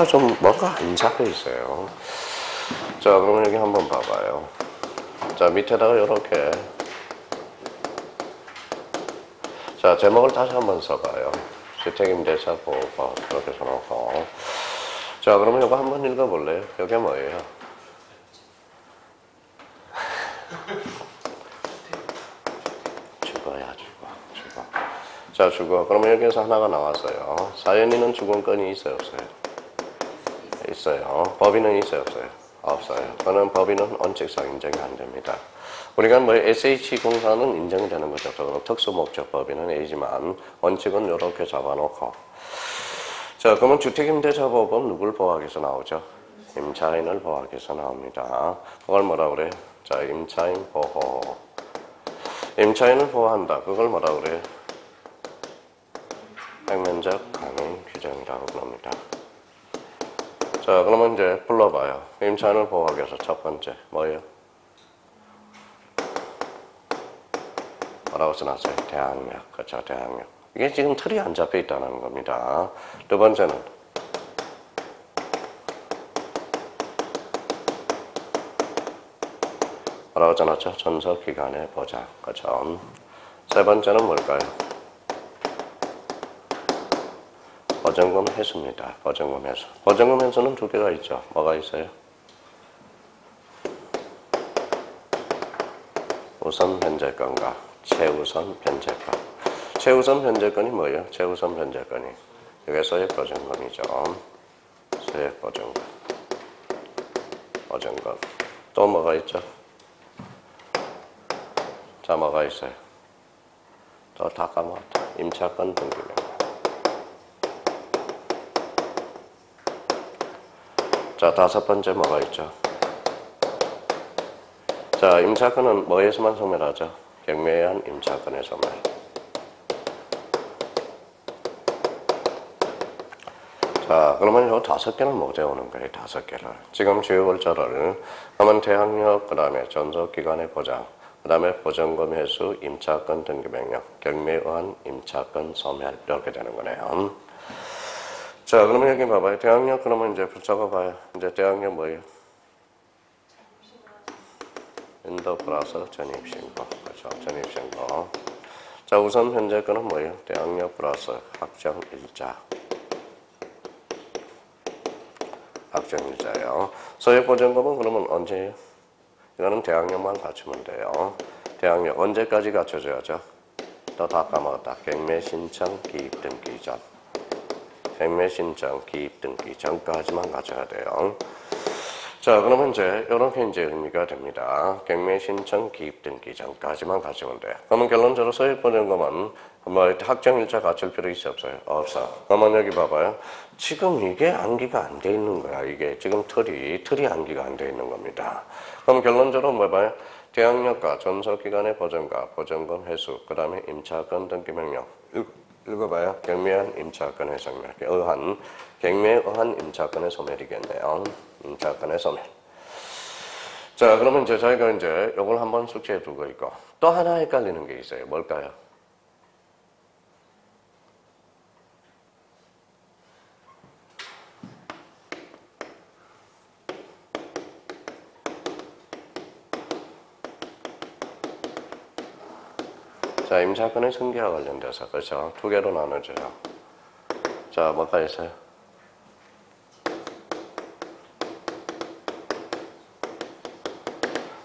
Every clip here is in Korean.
좀 뭔가 안 잡혀 있어요. 자, 그러면 여기 한번 봐봐요. 자, 밑에다가 이렇게. 자, 제목을 다시 한번 써봐요. 주택임대차 보호법. 이렇게 써놓고. 자, 그러면 이거 한번 읽어볼래요? 이게 뭐예요? 주거야, 주거. 자, 주거. 그러면 여기에서 하나가 나왔어요. 사연인은 주거권이 있어요, 없어요? 있어요. 법인은 있어요, 없어요? 없어요. 그거는 법인은 원칙상 인정이 안 됩니다. 우리가 뭐 SH공사는 인정이 되는 거죠. 특수목적법인은 A지만 원칙은 이렇게 잡아놓고. 자, 그러면 주택임대차보호법 누굴 보호하기 위해서 나오죠? 임차인을 보호하기 위해서 나옵니다. 그걸 뭐라 그래? 자, 임차인 보호. 임차인을 보호한다. 그걸 뭐라 그래? 백면적 강행 규정이라고 부릅니다. 자, 그러면 이제 불러봐요. 임차인을 보호하기 위해서 첫 번째 뭐예요? 뭐라고 써놨어요? 대항력. 그렇죠, 대항력. 이게 지금 틀이 안 잡혀 있다는 겁니다. 두 번째는 뭐라고 써놨죠? 전서기간의 보장. 그렇죠. 세 번째는 뭘까요? 보증금 회수입니다. 보증금 회수. 보증금 회수는 두 개가 있죠. 뭐가 있어요? 우선 변제권과 최우선 변제권. 최우선 변제권이 뭐예요? 최우선 변제권이 이게 소액 보증금이죠. 소액 보증금. 보증금. 또 뭐가 있죠? 자, 뭐가 있어요? 또 다 까먹었다. 임차권 등기명. 자, 다섯 번째 뭐가 있죠? 자, 임차권은 뭐에서만 소멸하죠? 경매에 의한 임차권의 소멸. 자, 그러면 이 다섯 개는 못 외우는 거예요, 다섯 개를. 지금 주요 글자를 하면 대항력, 그 다음에 전속기간의 보장, 그 다음에 보증금 회수, 임차권 등기명령, 경매에 의한 임차권 소멸, 이렇게 되는 거네요. 자, 그러면 여기 봐봐요. 대항력, 그러면 이제 붙잡아봐요. 이제 대항력 뭐예요? 인도 플러스 전입신고. 그렇죠. 전입신고. 자, 우선 변제권은 뭐예요? 대항력 플러스 확정일자. 확정일자예요. 소액보증금은 그러면 언제예요? 이거는 대항력만 갖추면 돼요. 대항력 언제까지 갖춰줘야죠? 또 다 까먹었다. 경매신청 기입등기 전. 경매신청 기입등기 전까지만 가져야 돼요. 자, 그러면 이제 이렇게 이제 의미가 됩니다. 경매신청 기입등기 전까지만 가지면 돼. 그러면 결론적으로 소액보증금은 뭐 확정일자 갖출 필요 있어 없어요? 없어. 그러면 여기 봐봐요. 지금 이게 암기가 안 돼 있는 거야. 이게 지금 틀이 암기가 안 돼 있는 겁니다. 그럼 결론적으로 뭐 봐요? 대항력과 전소기간의 보증과 보증금 회수, 그 다음에 임차권 등기명령. 읽어봐요. 경매한 임차권의 소멸. 경매에 의한 임차권의 소멸이겠네요. 임차권의 소멸. 자, 그러면 이제 저희가 이제 이걸 한번 숙지해 두고 있고, 또 하나 헷갈리는 게 있어요. 뭘까요? 자, 임차권의 승계와 관련돼서, 그렇죠? 두 개로 나눠져요. 자, 뭐가 있어요?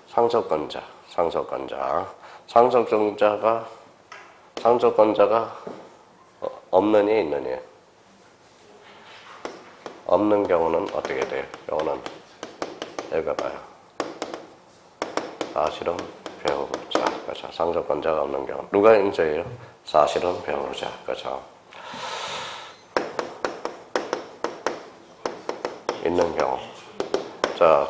상속권자. 상속권자가 없느니 있느니? 없는 경우는 어떻게 돼요? 이거는 읽어봐요. 사실은 배우자. 그렇죠. 상속권자가 없는 경우. 누가 인재예요? 사실은 배우자. 그렇죠. 있는 경우. 자,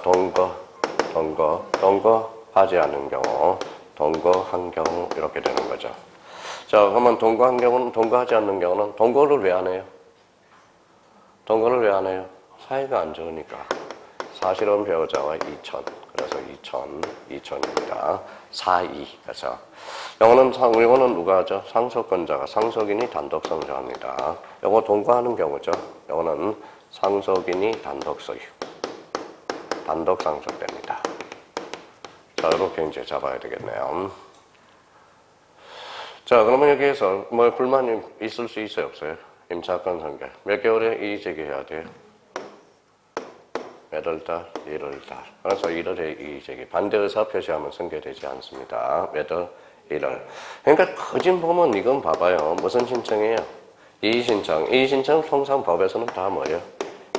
동거하지 않은 경우, 동거한 경우, 이렇게 되는 거죠. 자, 그러면 동거한 경우는, 동거하지 않는 경우는, 동거를 왜 안 해요? 동거를 왜 안 해요? 사이가 안 좋으니까. 사실은 배우자와 이천. 그래서 이천입니다. 사이. 그래서. 이거는 누가 하죠? 상속권자가, 상속인이 단독 성조합니다. 이거 동거하는 경우죠. 이거는 상속인이 단독 소유. 단독 상속됩니다. 자, 이렇게 이제 잡아야 되겠네요. 자, 그러면 여기에서 뭐 불만이 있을 수 있어요, 없어요? 임차권 승계. 몇 개월에 이의 제기해야 돼요? 몇 월 달? 1월 달. 그래서 1월에 이의 제기. 반대 의사 표시하면 승계되지 않습니다. 몇 월? 1월. 그러니까 거진 보면 이건 봐봐요. 무슨 신청이에요? 이의 신청. 이의 신청 통상 법에서는 다 뭐예요?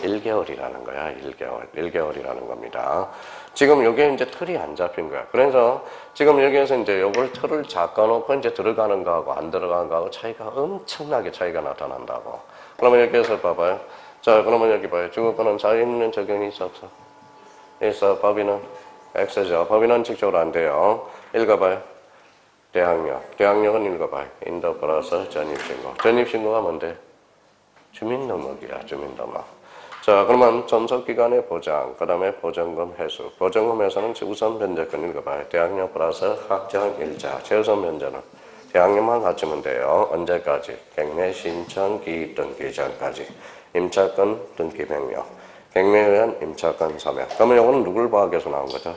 1개월이라는 거야. 1개월. 1개월이라는 겁니다. 지금 여기에 이제 틀이 안 잡힌 거야. 그래서 지금 여기에서 이제 요걸 틀을 잡아놓고 이제 들어가는 거하고 안 들어가는 거하고 차이가 엄청나게 차이가 나타난다고. 그러면 여기에서 봐봐요. 자, 그러면 여기 봐요. 중국어는 자유있는 적용이 있어, 없어? 있어. 법인은 X죠. 법인은 직접으로 안 돼요. 읽어봐요. 대항력. 대항력은 읽어봐요. 인도 플러스 전입신고. 전입신고가 뭔데? 주민등록이야. 주민등록. 자, 그러면 전속기간의 보장, 그 다음에 보전금 회수. 보전금 회수는 우선 변제권 읽어봐요. 대항력 플러스 확정일자. 최우선 변제는 대항력만 갖추면 돼요. 언제까지? 갱매 신청 기입 등기 전까지. 임차권 등기 변경. 갱매에 의한 임차권 서명. 그러면 이거는 누굴 봐학에서 나온 거죠?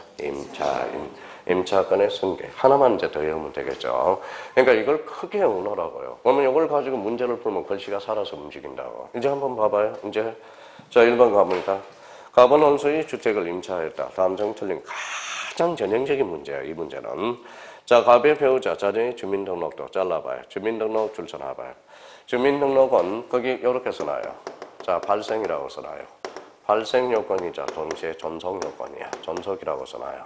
임차권의 승계. 하나만 이제 더 외우면 되겠죠. 그러니까 이걸 크게 외우라고요. 그러면 이걸 가지고 문제를 풀면 글씨가 살아서 움직인다고. 이제 한번 봐봐요. 이제 자, 1번 가봅니다. 가번 원소의 주택을 임차했다. 다음 중 틀린 가장 전형적인 문제예요. 이 문제는. 자, 갑의 배우자, 자녀의 주민등록도 잘라봐요. 주민등록 줄 서놔봐요. 주민등록은 거기 이렇게 써놔요. 자, 발생이라고 써놔요. 발생 요건이자 동시에 전속 요건이야. 전속이라고 써놔요.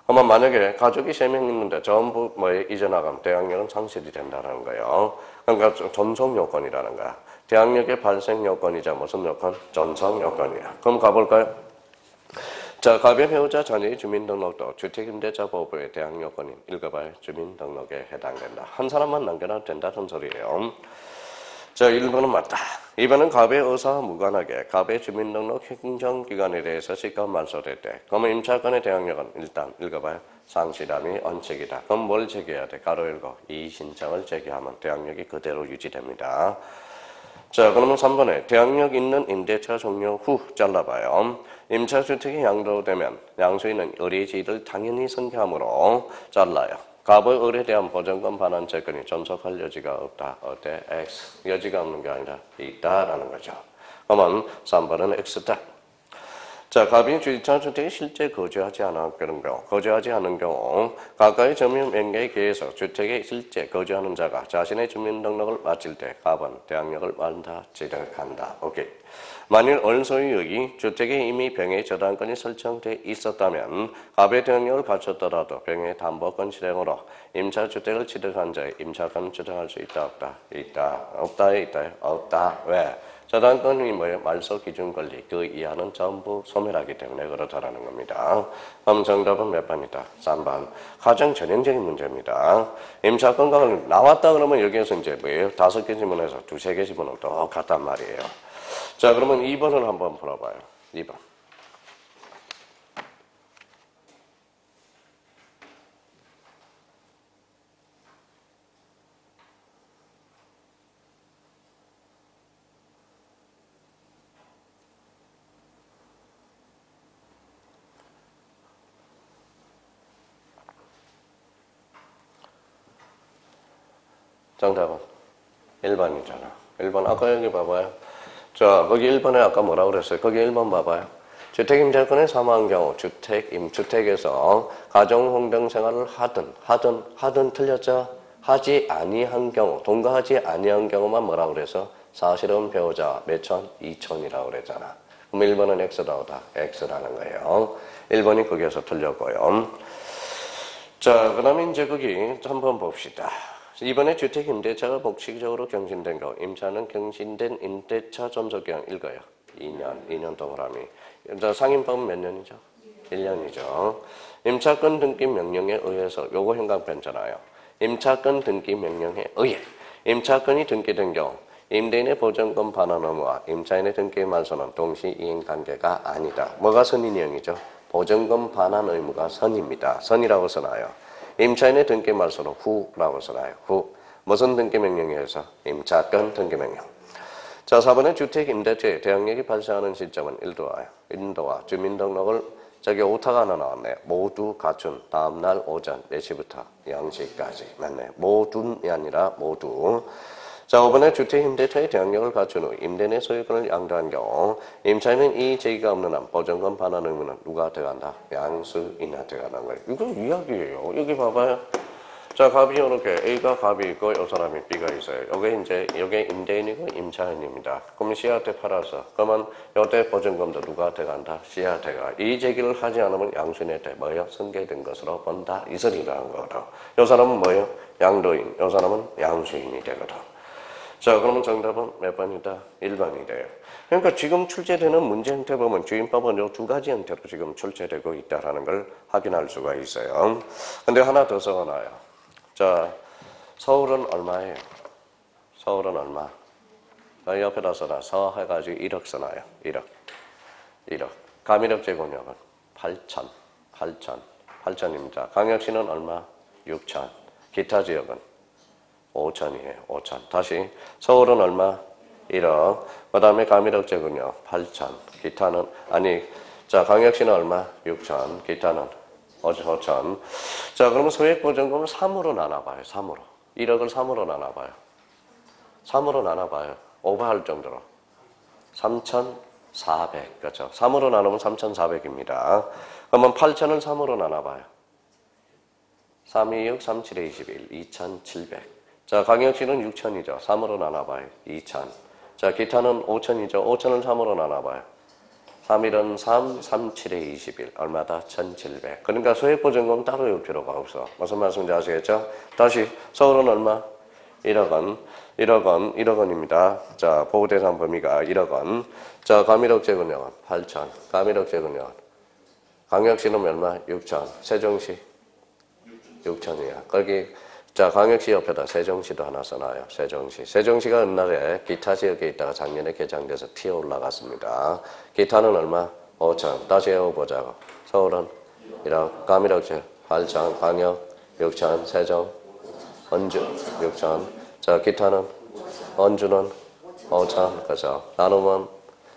그러면 만약에 가족이 3명 있는데 전부 이전나가면 대항력은 상실이 된다는 거예요. 그러니까 전속 요건이라는 거야. 대항력의 발생 요건이자 무슨 요건? 전속 요건이야. 그럼 가볼까요? 자, 갑의 배우자 자녀의 주민등록도 주택임대차 보호의 대항 요건인 읽어봐요. 주민등록에 해당된다. 한 사람만 남겨놔도 된다는 소리예요. 자, 1번은 맞다. 2번은 갑의 의사와 무관하게 갑의 주민등록 행정기관에 대해서 시가 말소됐대. 그러면 임차권의 대항력은 일단 읽어봐요. 상실함이 원칙이다. 그럼 뭘 제기해야 돼? 가로 열고 이의 신청을 제기하면 대항력이 그대로 유지됩니다. 자, 그러면 3번에 대항력 있는 임대차 종료 후 잘라봐요. 임차주택이 양도되면 양수인은 의뢰지를 당연히 승계하므로 잘라요. 갑의 의뢰에 대한 보전금 반환 채권이 전속할 여지가 없다. 어때? X. 여지가 없는 게 아니라 있다라는 거죠. 그러면 3번은 X다. 자, 갑이 임차주택에 실제 거주하지 않은 경우 가까이 점유 명계에 의해서 주택에 실제 거주하는 자가 자신의 주민등록을 마칠 때 갑은 대항력을 완다 지득한다. 오케이. 만일 원소유역이 주택에 이미 병의 저당권이 설정돼 있었다면 갑의 대항력을 갖췄더라도 병의 담보권 실행으로 임차주택을 취득한 자의 임차권을 주장할 수 있다 없다? 있다. 없다에 있다. 없다. 왜? 저당권이 뭐예요? 말소 기준 권리 그 이하는 전부 소멸하기 때문에 그렇다라는 겁니다. 그럼 정답은 몇 번이다? 3번. 가장 전형적인 문제입니다. 임차권과 나왔다 그러면 여기에서 이제 뭐예요? 5개 지문에서 2-3개 지문은 똑같단 말이에요. 자, 그러면 2번을 한번 풀어봐요. 2번. 정답은 1번이잖아. 1번 아까 여기 봐봐요. 자, 거기 1번에 아까 뭐라고 그랬어요? 거기 1번 봐봐요. 주택임차권에 사망한 경우 주택에서 가정홍병 생활을 하든 틀렸죠? 하지 아니한 경우, 동거하지 아니한 경우만 뭐라고 그래서 사실은 배우자 몇 천? 2천이라고 그랬잖아. 그럼 1번은 X라고다. X라는 거예요. 1번이 거기에서 틀렸고요. 자, 그 다음에 이제 거기 한번 봅시다. 이번에 주택 임대차가 복식적으로 경신된 경우 임차는 경신된 임대차 전속기간 읽어요. 2년 동그라미. 상임법은 몇 년이죠? 1년이죠. 임차권 등기 명령에 의해서 요거 행간편잖아요. 임차권 등기 명령에 의해 임차권이 등기된 경우 임대인의 보전금 반환 의무와 임차인의 등기 말소는 동시 이행 관계가 아니다. 뭐가 선인형이죠? 보전금 반환 의무가 선입니다. 선이라고 써놔요. 임차인의 등기 말소는 후라고 써놔요. 후. 무슨 등기 명령에 의해서? 임차권 등기 명령. 자, 4번에 주택임대차의 대항력이 발생하는 시점은 인도와 주민등록을 저기 오타가 하나 나왔네요. 모두 갖춘 다음날 오전 4시부터 0시까지. 맞네. 모두이 아니라 모두. 자, 5번에 주택임대차의 대항력을 갖춘 후 임대 내 소유권을 양도한 경우 임차인은 이의 제기가 없는 한 보전금 반환 의무는 누가 들어간다? 양수인한테 들어가는 거예요. 이거 이야기예요. 여기 봐봐요. 자, 갑이 이렇게 A가 갑이 있고 이 사람이 B가 있어요. 여기 임대인이고 임차인입니다. 그럼 C한테 팔아서 그러면 이때 보증금도 누가 들어간다? C한테 가. 이 제기를 하지 않으면 양수인한테 뭐예요? 승계된 것으로 본다. 이 소리라는 거거든. 이 사람은 뭐예요? 양도인. 이 사람은 양수인이 되거든. 자, 그러면 정답은 몇 번이다? 1번이 돼요. 그러니까 지금 출제되는 문제 형태 보면 주임법은 이 두 가지 형태로 지금 출제되고 있다는 걸 확인할 수가 있어요. 근데 하나 더 적어놔요. 자, 서울은 얼마예요? 서울은 얼마? 옆에다 써놔. 서 해가지고 1억 써놔요. 1억. 가미력 제공력은 8천입니다. 광역시는 얼마? 6천. 기타 지역은 5천이에요. 5천. 다시 서울은 얼마? 1억. 그 다음에 가미력 제공력 8천. 기타는 자, 광역시는 얼마? 6천. 기타는 5천. 자, 그러면 소액보증금을 3으로 나눠봐요. 3으로. 1억을 3으로 나눠봐요. 3으로 나눠봐요. 오버할 정도로. 3,400. 그렇죠. 3으로 나누면 3,400입니다. 그러면 8천을 3으로 나눠봐요. 3, 2, 6, 3, 7, 21. 2,700. 자, 광역시는 6천이죠. 3으로 나눠봐요. 2천. 자, 기타는 5천이죠. 5천을 3으로 나눠봐요. 3, 1은 3, 3, 7에 21. 얼마다? 1,700. 그러니까 소액보증금 따로 외울 필요가 없어. 무슨 말씀인지 아시겠죠? 다시 서울은 얼마? 1억원입니다. 자, 보호대상 범위가 1억원. 자, 가미력 제공력은 8천. 가미력 제공력은 광역시는 얼마? 6천. 세종시? 6천이야. 거기 자, 광역시 옆에다 세종시도 하나 써놔요. 세종시가 옛날에 기타 지역에 있다가 작년에 개장돼서 튀어 올라갔습니다. 기타는 얼마? 5천. 다시 해보자고. 서울은 1억. 가미력제 8천. 광역 6천. 세종 원주 6천. 자, 기타는 원주는 5천. 그죠? 나누면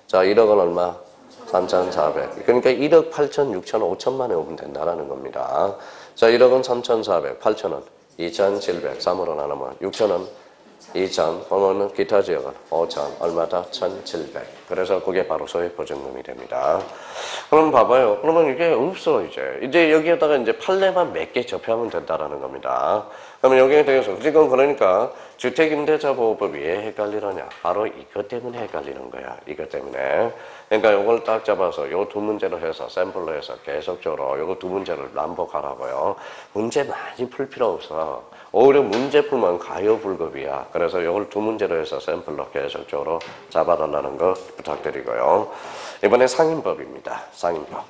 자, 1억은 얼마? 3,400. 그러니까 1억 8천, 6천, 5천만 외우면 된다는 겁니다. 자, 1억은 3,400. 8천은 2,700. 3으로 나누면 6천은 2천. 그러면 기타 지역은 5천. 얼마다? 1,700. 그래서 그게 바로 소액보증금이 됩니다. 그럼 봐봐요. 그러면 이게 없어, 이제 여기에다가 이제 판례만 몇 개 접하면 된다라는 겁니다. 그러면 여기에 대해서 지금 그러니까 주택임대차보호법이 왜 헷갈리느냐? 바로 이것 때문에 헷갈리는 거야. 이것 때문에. 그러니까 이걸 딱 잡아서 요 두 문제로 해서 샘플로 해서 계속적으로 요거 두 문제를 반복하라고요. 문제 많이 풀 필요 없어. 오히려 문제 풀면 가요불급이야. 그래서 요걸 두 문제로 해서 샘플로 계속적으로 잡아달라는 거 부탁드리고요. 이번에 상임법입니다. 상임법.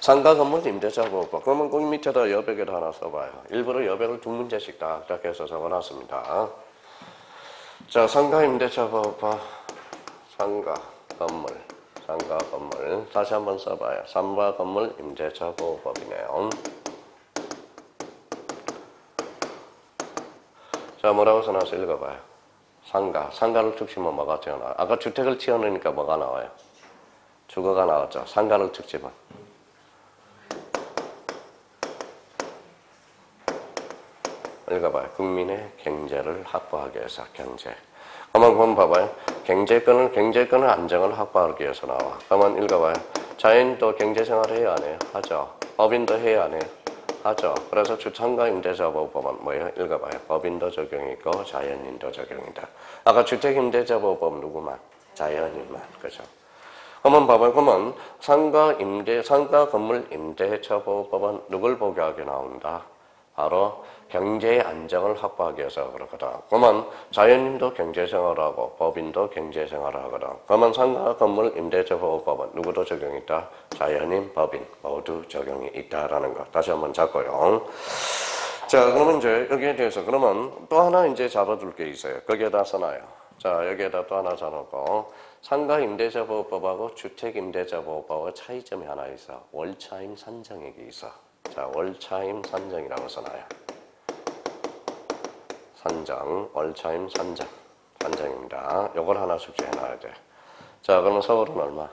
상가 건물 임대차 보호법. 그러면 거기 밑에다 여백을 하나 써봐요. 일부러 여백을 두 문제씩 딱딱 해서 적어놨습니다. 자, 상가 임대차 보호법. 상가 건물. 다시 한번 써봐요. 상가 건물 임대차 보호법이네요. 자, 뭐라고 써놔서 읽어봐요. 상가를 툭 치면 뭐가 튀어나와요? 아까 주택을 튀어넣으니까 뭐가 나와요? 주거가 나왔죠. 상가를 툭 치면. 읽어봐요. 국민의 경제를 확보하기 위해서 경제. 한번 봐봐요. 경제권을 안정을 확보하기 위해서 나와. 한번 읽어봐요. 자연인도 경제생활을 해야 안 해요? 하죠. 법인도 해야 안 해요? 하죠. 그래서 주상가 임대차 보호법은 뭐예요? 읽어봐요. 법인도 적용이고 자연인도 적용이다. 아까 주택임대차 보호법 누구만? 자연인만. 그죠? 한번 봐봐요. 그러면 상가 건물 임대차 보호법은 누굴 보호하게 나온다? 바로 경제의 안정을 확보하기 위해서 그렇거든. 그러면 자연인도 경제생활하고 법인도 경제생활을 하거든. 그러면 상가 건물 임대차 보호법은 누구도 적용이 있다? 자연인, 법인 모두 적용이 있다라는 거 다시 한번 잡고요. 자, 그러면 이제 여기에 대해서 그러면 또 하나 이제 잡아둘 게 있어요. 거기에다 써놔요. 자, 여기에다 또 하나 써놓고 상가 임대차 보호법하고 주택 임대차 보호법의 차이점이 하나 있어. 월차임 산정액이 있어. 자, 월차임 산정이라고 써놔요. 월차임 산정. 안정입니다. 요걸 하나 숙제해놔야 돼. 자, 그러면 서울은 얼마?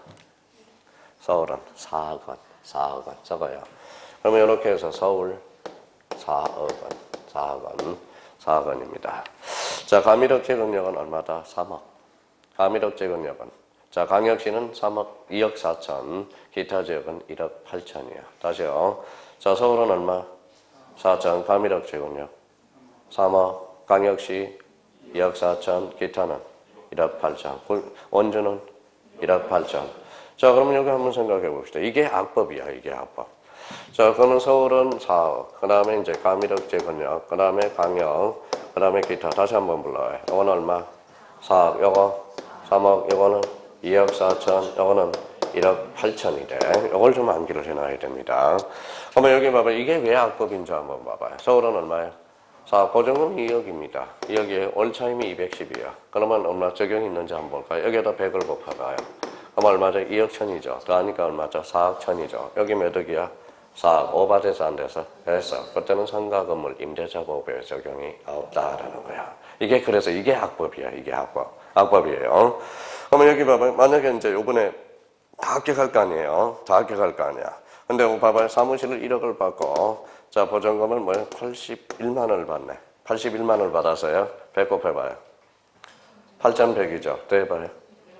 서울은 4억 원. 4억 원. 적어요. 그러면 이렇게 해서 서울 4억 원. 4억 원. 4억 원입니다. 자, 가미력 제공력은 얼마다? 3억. 가미력 제공력은. 자, 광역시는 3억 2억 4천. 기타 지역은 1억 8천이에요. 다시요. 자, 서울은 얼마? 4천. 가미력 제공력 3억. 광역시 2억 4천. 기타는 1억 8천. 원주는 1억 8천. 자, 그러면 여기 한번 생각해 봅시다. 이게 악법이야, 이게 악법. 자, 그러면 서울은 4억, 그 다음에 이제 가미력 제공력, 그 다음에 광역, 그 다음에 기타. 다시 한번 불러요. 이건 얼마? 4억, 요거 3억, 요거는 2억 4천, 요거는 1억 8천이래. 요걸 좀 암기를 해놔야 됩니다. 그러면 여기 봐봐요. 이게 왜 악법인지 한번 봐봐요. 서울은 얼마예요? 4억, 고정은 2억입니다. 2억에 월차임이 210이에요. 그러면 얼마 적용이 있는지 한번 볼까요? 여기에다 100을 곱해봐요. 그럼 얼마죠? 2억 천이죠. 더하니까 얼마죠? 4억 천이죠. 여기 몇 억이야? 4억. 오바돼서 안 돼서? 됐어. 그때는 상가 건물 임대차 보호에 적용이 없다라는 거야. 이게 그래서 이게 악법이야. 이게 악법. 악법이에요. 그러면 여기 봐봐요. 만약에 이제 요번에 다 합격할 거 아니에요. 다 합격할 거 아니야. 근데 여기 봐봐요. 사무실을 1억을 받고, 자, 보증금을 뭐야? 81만 원을 받네. 81만 원을 받아서요. 100 곱해봐요. 8,100이죠. 또 해봐요.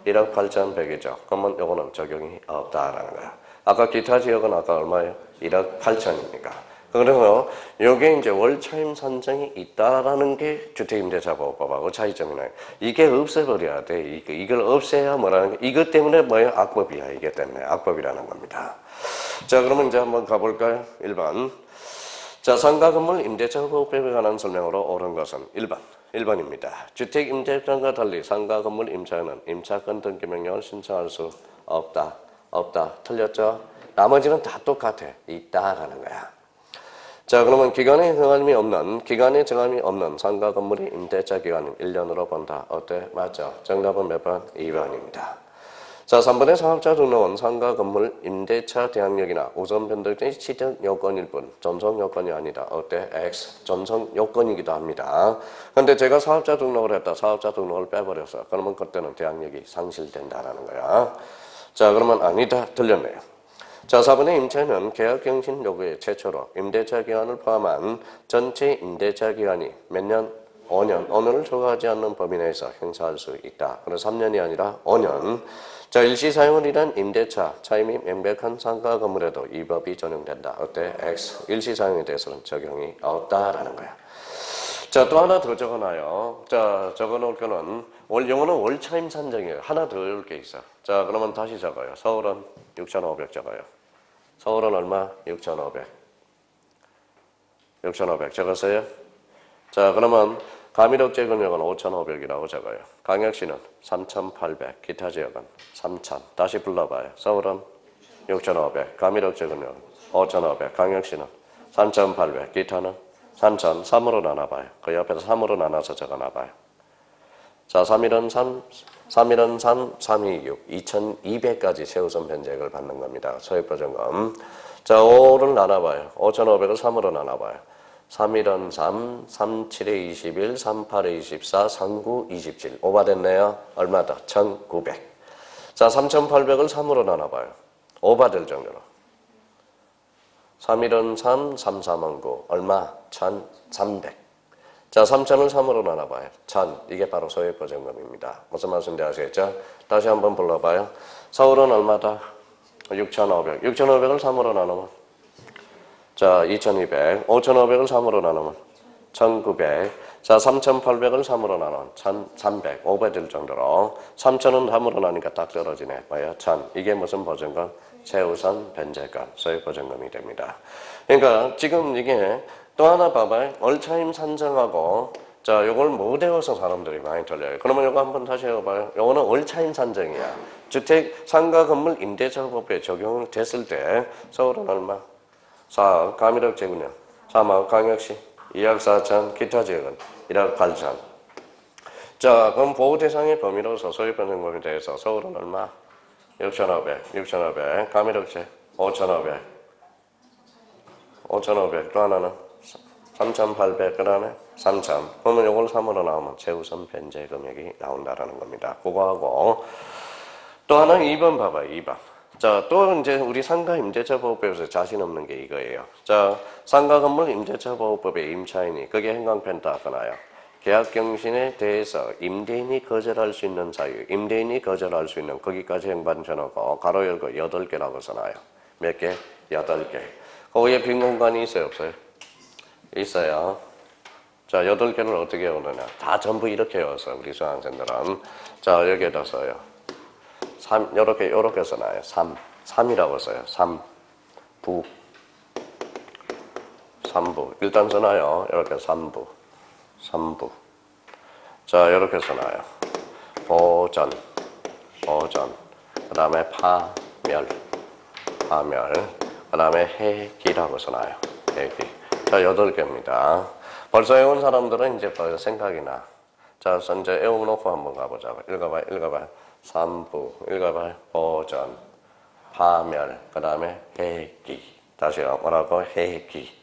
1억 8,100이죠. 그러면 요거는 적용이 없다라는 거야. 아까 기타 지역은 아까 얼마예요? 1억 8천이니까. 그래서 요게 이제 월차임 산정이 있다라는 게 주택임대차보호법하고 차이점이 나요. 이게 없애버려야 돼. 이걸 없애야 뭐라는 게, 이것 때문에 뭐예요? 악법이야. 이게 때문에 악법이라는 겁니다. 자, 그러면 이제 한번 가볼까요? 1번. 자, 상가 건물 임대차 보호법에 관한 설명으로 옳은 것은 1번입니다. 주택 임대차과 달리 상가 건물 임차인은 임차권 등기 명령을 신청할 수 없다. 틀렸죠? 나머지는 다 똑같아. 있다라는 거야. 자, 그러면 기간에 정함이 없는 상가 건물의 임대차 기간은 1년으로 본다. 어때? 맞죠? 정답은 몇 번? 2번입니다. 자, 3번의 사업자 등록은 상가 건물 임대차 대항력이나 우선 변동 등의 취득 요건일 뿐 전속 요건이 아니다. 어때? X. 전속 요건이기도 합니다. 근데 제가 사업자 등록을 했다. 사업자 등록을 빼버렸어. 그러면 그때는 대항력이 상실된다라는 거야. 자, 그러면 아니다. 틀렸네요. 자, 4번의 임차인은 계약갱신 요구에 최초로 임대차 기간을 포함한 전체 임대차 기간이 몇 년? 5년. 5년을 초과하지 않는 범위 내에서 행사할 수 있다. 그래서 3년이 아니라 5년. 자, 일시사용을 위한 임대차 차임이 명백한 상가 건물에도 이 법이 적용된다. 어때? X. 일시사용에 대해서는 적용이 없다라는 거야. 자, 또 하나 더 적어놔요. 자, 적어놓을 거는 영어는 월차임 산정이에요. 하나 더 외울 게 있어. 자, 그러면 다시 적어요. 서울은 6,500 적어요. 서울은 얼마? 6,500. 6,500 적었어요? 자, 그러면 가미력 제공력은 5,500이라고 적어요. 광역시는 3,800, 기타 지역은 3,000. 다시 불러봐요. 서울은 6,500, 가미력 제공력은 5,500, 광역시는 3,800, 기타는 3,000. 3으로 나눠봐요. 그 옆에서 3으로 나눠서 적어놔봐요. 자, 3일은 3, 3일은 3, 3이 6, 2,200까지 최우선 변제액을 받는 겁니다. 소액보증금. 자, 5를 나눠봐요. 5,500을 3으로 나눠봐요. 3일은 3, 3, 7에 21, 3, 8에 24, 3, 9, 27. 오바됐네요. 얼마다? 1,900. 자, 3,800을 3으로 나눠봐요. 오바될 정도로. 3일은 3, 3, 4만 9. 얼마? 1,300. 자, 3,000을 3으로 나눠봐요. 1,000. 이게 바로 소액보증금입니다. 무슨 말씀인지 아시겠죠? 다시 한번 불러봐요. 서울은 얼마다? 6,500. 6,500을 3으로 나누면 자, 2,200. 5,500을 3으로 나누면 1,900. 자, 3,800을 3으로 나누면 1,300. 오버될 정도로. 3,000은 3으로 나니까 딱 떨어지네. 뭐야? 1,000. 이게 무슨 보증금? 최우선 변제금, 소액보증금이 됩니다. 그러니까 지금 이게 또 하나 봐봐요. 월차임 산정하고 자, 요걸 못 외워서 사람들이 많이 틀려요. 그러면 요거 한번 다시 해봐요. 요거는 월차임 산정이야. 주택 상가 건물 임대차법에 적용을 됐을 때 서울은 얼마? 4억, 가미력 제공력 3억, 광역시 2억 4천, 기타 지역은 1억 8천. 자, 그럼 보호 대상의 범위로서 소액보증금에 대해서 서울은 얼마? 6,500, 가미력제 5,500, 또 하나는 3,800, 그 다음에 3,000. 그러면 이걸 3으로 나오면 최우선 변제 금액이 나온다라는 겁니다. 그거하고 또 하나 2번 봐봐요. 2번. 자, 또 이제 우리 상가 임대차 보호법에서 자신 없는 게 이거예요. 자, 상가 건물 임대차 보호법의 임차인이 그게 행강편 따거나요. 계약 경신에 대해서 임대인이 거절할 수 있는 사유, 임대인이 거절할 수 있는 거기까지 행반 쳐놓고 가로 열고 8개라고 써놔요. 몇 개? 8개. 거기에 빈 공간이 있어요, 없어요? 있어요. 자, 8개를 어떻게 오느냐? 다 전부 이렇게 외웠어, 우리 수강생들은. 자, 여기에다 써요. 3, 요렇게 써놔요. 3이라고 써요. 3부. 일단 써놔요. 이렇게 3부. 자, 이렇게 써놔요. 보전. 그 다음에 파멸. 그 다음에 해기라고 써놔요. 해기. 자, 8개입니다. 벌써 외운 사람들은 이제 벌써 생각이 나. 자, 이제 외워놓고 한번 가보자고. 읽어봐요. 3부, 읽어봐요. 보전, 파멸, 그 다음에 해기. 다시 뭐라고? 해기.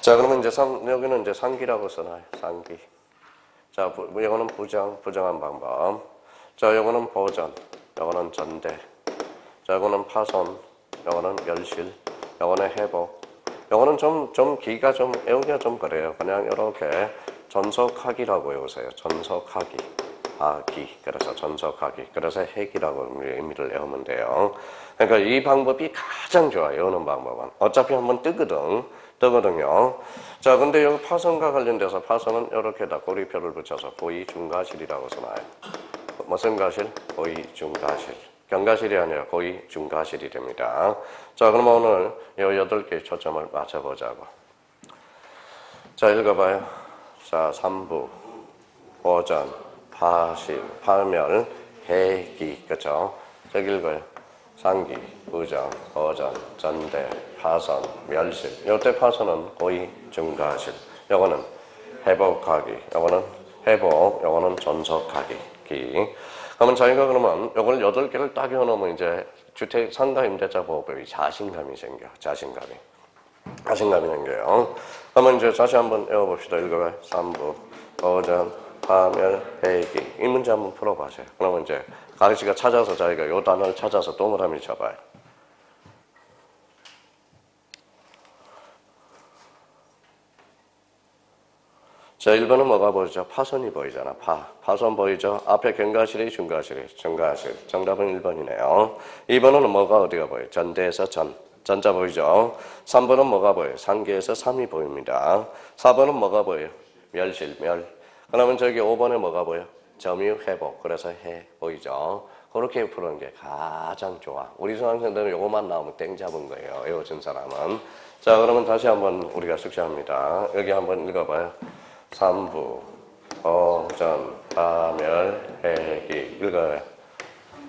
자, 그러면 이제 여기는 이제 상기라고 써놔요. 상기. 자, 이거는 부정한 방법. 자, 이거는 보전, 이거는 전대. 자, 이거는 파손, 이거는 멸실, 이거는 회복. 이거는 좀 기가 좀 외우기가 좀 그래요. 그냥 이렇게 전속하기라고 외우세요. 전속하기. 하기. 그래서 전속하기. 그래서 핵이라고 의미를 외우면 돼요. 그러니까 이 방법이 가장 좋아요. 외우는 방법은. 어차피 한번 뜨거든요. 자, 근데 여기 파선과 관련돼서 파선은 이렇게다 꼬리표를 붙여서 고의중과실이라고 써놔요. 무슨 가실? 고의중과실. 경과실이 아니라 고의중과실이 됩니다. 자, 그럼 오늘 이 8개의 초점을 맞춰보자고. 자, 읽어봐요. 자, 3부, 보전, 파실, 파멸, 해기. 그쵸? 저기 읽어요. 상기, 부정, 보전, 전대, 파선, 멸실. 요때 파선은 고의중과실. 요거는 회복하기. 요거는 회복. 요거는 전속하기. 그러면 저희가 그러면 요걸 8개를 딱 외워놓으면 이제 주택 상가 임대차 보호법이 자신감이 생겨. 자신감이 생겨요. 그러면 이제 다시 한번 외워봅시다. 읽어봐요. 3부, 보전, 파멸, 해기. 이 문제 한번 풀어봐세요. 그러면 이제 가르치가 찾아서 저희가 요 단어를 찾아서 동그라미 쳐봐요. 자, 1번은 뭐가 보이죠? 파손이 보이잖아. 파손 보이죠? 앞에 경과실이 중과실. 정답은 1번이네요. 2번은 뭐가 어디가 보여요? 전대에서 전자 보이죠? 3번은 뭐가 보여요? 상계에서 3이 보입니다. 4번은 뭐가 보여요? 멸. 그러면 저기 5번에 뭐가 보여요? 점유 회복. 그래서 해 보이죠? 그렇게 푸는 게 가장 좋아. 우리 수강생들은 요것만 나오면 땡 잡은 거예요. 외워진 사람은. 자, 그러면 다시 한번 우리가 숙제합니다. 여기 한번 읽어봐요. 3부, 보전, 파멸, 해기. 읽어요.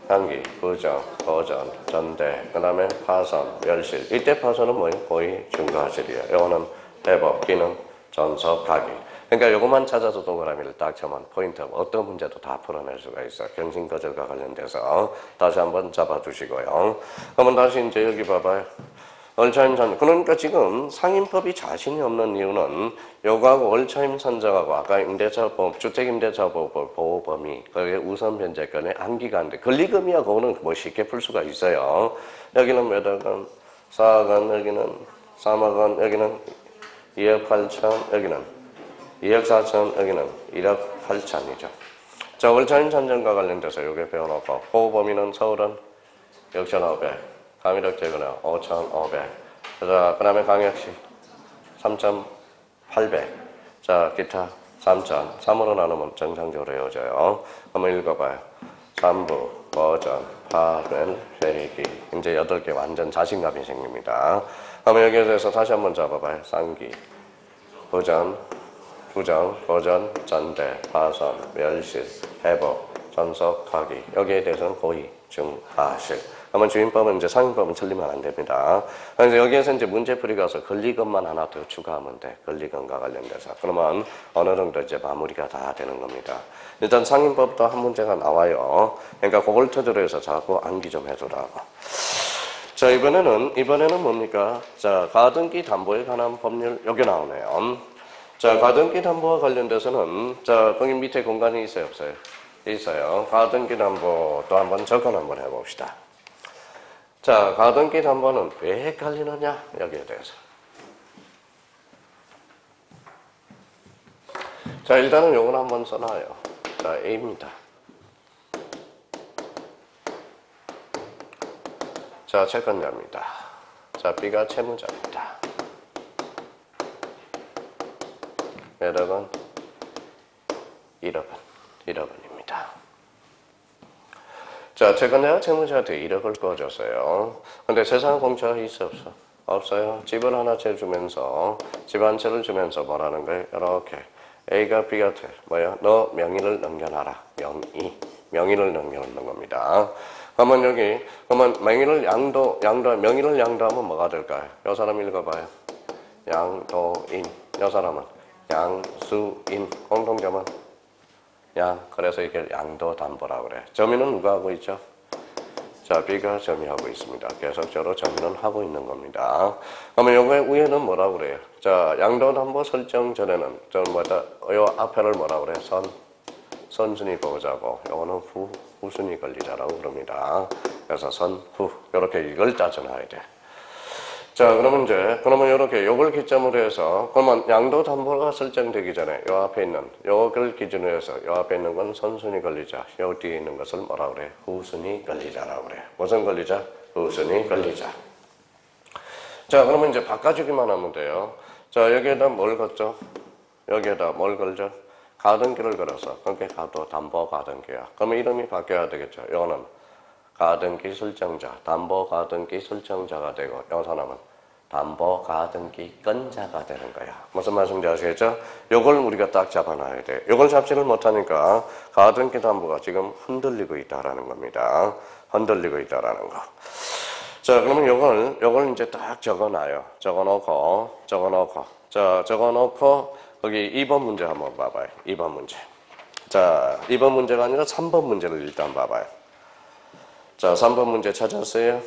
상기, 부정, 보전, 전대, 그 다음에 파선, 멸실. 이때 파선은 뭐예요? 고의중과실이에요. 이거는 회복, 기능, 전속하기. 그러니까 이것만 찾아서 동그라미를 딱 쳐면 포인트 어떤 문제도 다 풀어낼 수가 있어요. 경신거절과 관련돼서 다시 한번 잡아두시고요. 그러면 다시 이제 여기 봐봐요. 월차임 산정. 그러니까 지금 상임법이 자신이 없는 이유는 요거하고 월차임 산정하고 아까 임대차보험, 주택임대차보호법 보호범위 거기에 우선 변제권의 한기가 안 돼. 권리금이야 그거는 뭐 쉽게 풀 수가 있어요. 여기는 몇 억원, 4억원, 여기는 3억원, 여기는 2억 8천, 여기는 2억 4천, 여기는 1억 8천이죠. 자, 월차임 산정과 관련돼서 요게 배워놓고 보호범위는 서울은 6,500. 강의력제거는 5,500. 자, 그 다음에 강역시 3,800. 자, 기타 3,000. 3으로 나누면 정상적으로 외워져요. 한번 읽어봐요. 3부, 보전, 파멸, 회기. 이제 8개 완전 자신감이 생깁니다. 그러면 여기에 대해서 다시 한번 잡아봐요. 상기, 부정, 보전, 전대, 파손, 멸실, 회복, 전속하기. 여기에 대해서는 고의중과실. 그러면 주임법은 이제 상임법은 틀리면 안 됩니다. 그래서 여기에서 이제 문제풀이 가서 권리금만 하나 더 추가하면 돼. 권리금과 관련돼서. 그러면 어느 정도 이제 마무리가 다 되는 겁니다. 일단 상임법도 한 문제가 나와요. 그러니까 그걸 토대로 해서 자꾸 암기 좀 해주라고. 자, 이번에는 뭡니까? 자, 가등기 담보에 관한 법률 여기 나오네요. 자, 가등기 담보와 관련돼서는 자, 거기 밑에 공간이 있어요, 없어요? 있어요. 가등기 담보 또 한번 접근 한번 해봅시다. 자, 가등기 담보는 왜 헷갈리느냐? 여기에 대해서. 자, 일단은 요건 한번 써놔요. 자, A입니다. 자, 채권자입니다. 자, B가 채무자입니다. 매력은 1억 원입니다. 자, 채권자가 채무자한테 1억을 꺼줬어요. 근데 세상 공짜가 있어, 없어? 없어요. 집을 하나 채주면서, 집 한 채를 주면서 뭐라는 거예요? 이렇게. A가 B한테, 뭐야? 너 명의를 넘겨놔라. 명의를 넘겨놓는 겁니다. 그러면 여기, 그러면 명의를 명의를 양도하면 뭐가 될까요? 요 사람 읽어봐요. 양도인. 요 사람은 양수인. 공통점은 그래서 이게 양도담보라고 그래. 점유는 누가 하고 있죠? 자, B가 점유하고 있습니다. 계속적으로 점유는 하고 있는 겁니다. 그러면 요거의 위에는 뭐라고 그래요? 자, 양도담보 설정 전에는 요 앞에를 뭐라고 그래? 선순위 보호자고, 요거는 후순위 권리자라고 그럽니다. 그래서 선후 이렇게 이걸 따져놔야 돼. 자, 그러면 이렇게 요걸 기점으로 해서, 그러면 양도담보가 설정되기 전에 요 앞에 있는, 요걸 기준으로 해서 요 앞에 있는 건 선순위 권리자, 요 뒤에 있는 것을 뭐라고 그래? 후순위 권리자라고 그래. 무슨 권리자? 후순위 권리자. 자, 그러면 이제 바꿔주기만 하면 돼요. 자, 여기에다 뭘 걸죠? 여기에다 뭘 걸죠? 가등기를 걸어서, 그게 담보 가등기야. 그러면 이름이 바뀌어야 되겠죠. 요거는 가등기 설정자, 담보 가등기 설정자가 되고, 요 사람은 담보 가등기 건자가 되는 거야. 무슨 말씀인지 아시겠죠? 요걸 우리가 딱 잡아놔야 돼. 요걸 잡지를 못하니까 가등기 담보가 지금 흔들리고 있다라는 겁니다. 흔들리고 있다라는 거. 자, 그러면 요걸 이제 딱 적어놔요. 적어놓고. 자, 적어놓고, 거기 2번 문제 한번 봐봐요. 2번 문제. 자, 2번 문제가 아니라 3번 문제를 일단 봐봐요. 자, 3번 문제 찾았어요?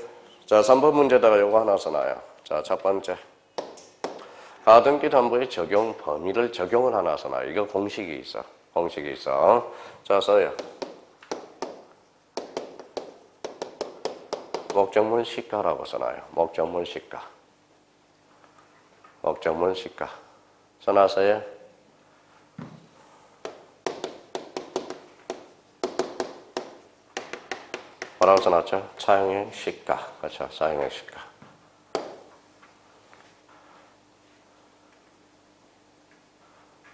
자, 3번 문제다가 요거 하나 써놔요. 자, 첫 번째. 가등기 담보의 적용 범위를 적용을 하나 써놔요. 이거 공식이 있어. 자, 써요. 목적물 시가라고 써놔요. 목적물 시가. 써놨어요? 뭐라고 써놨죠? 사용액 시가. 그렇죠. 사용액 시가.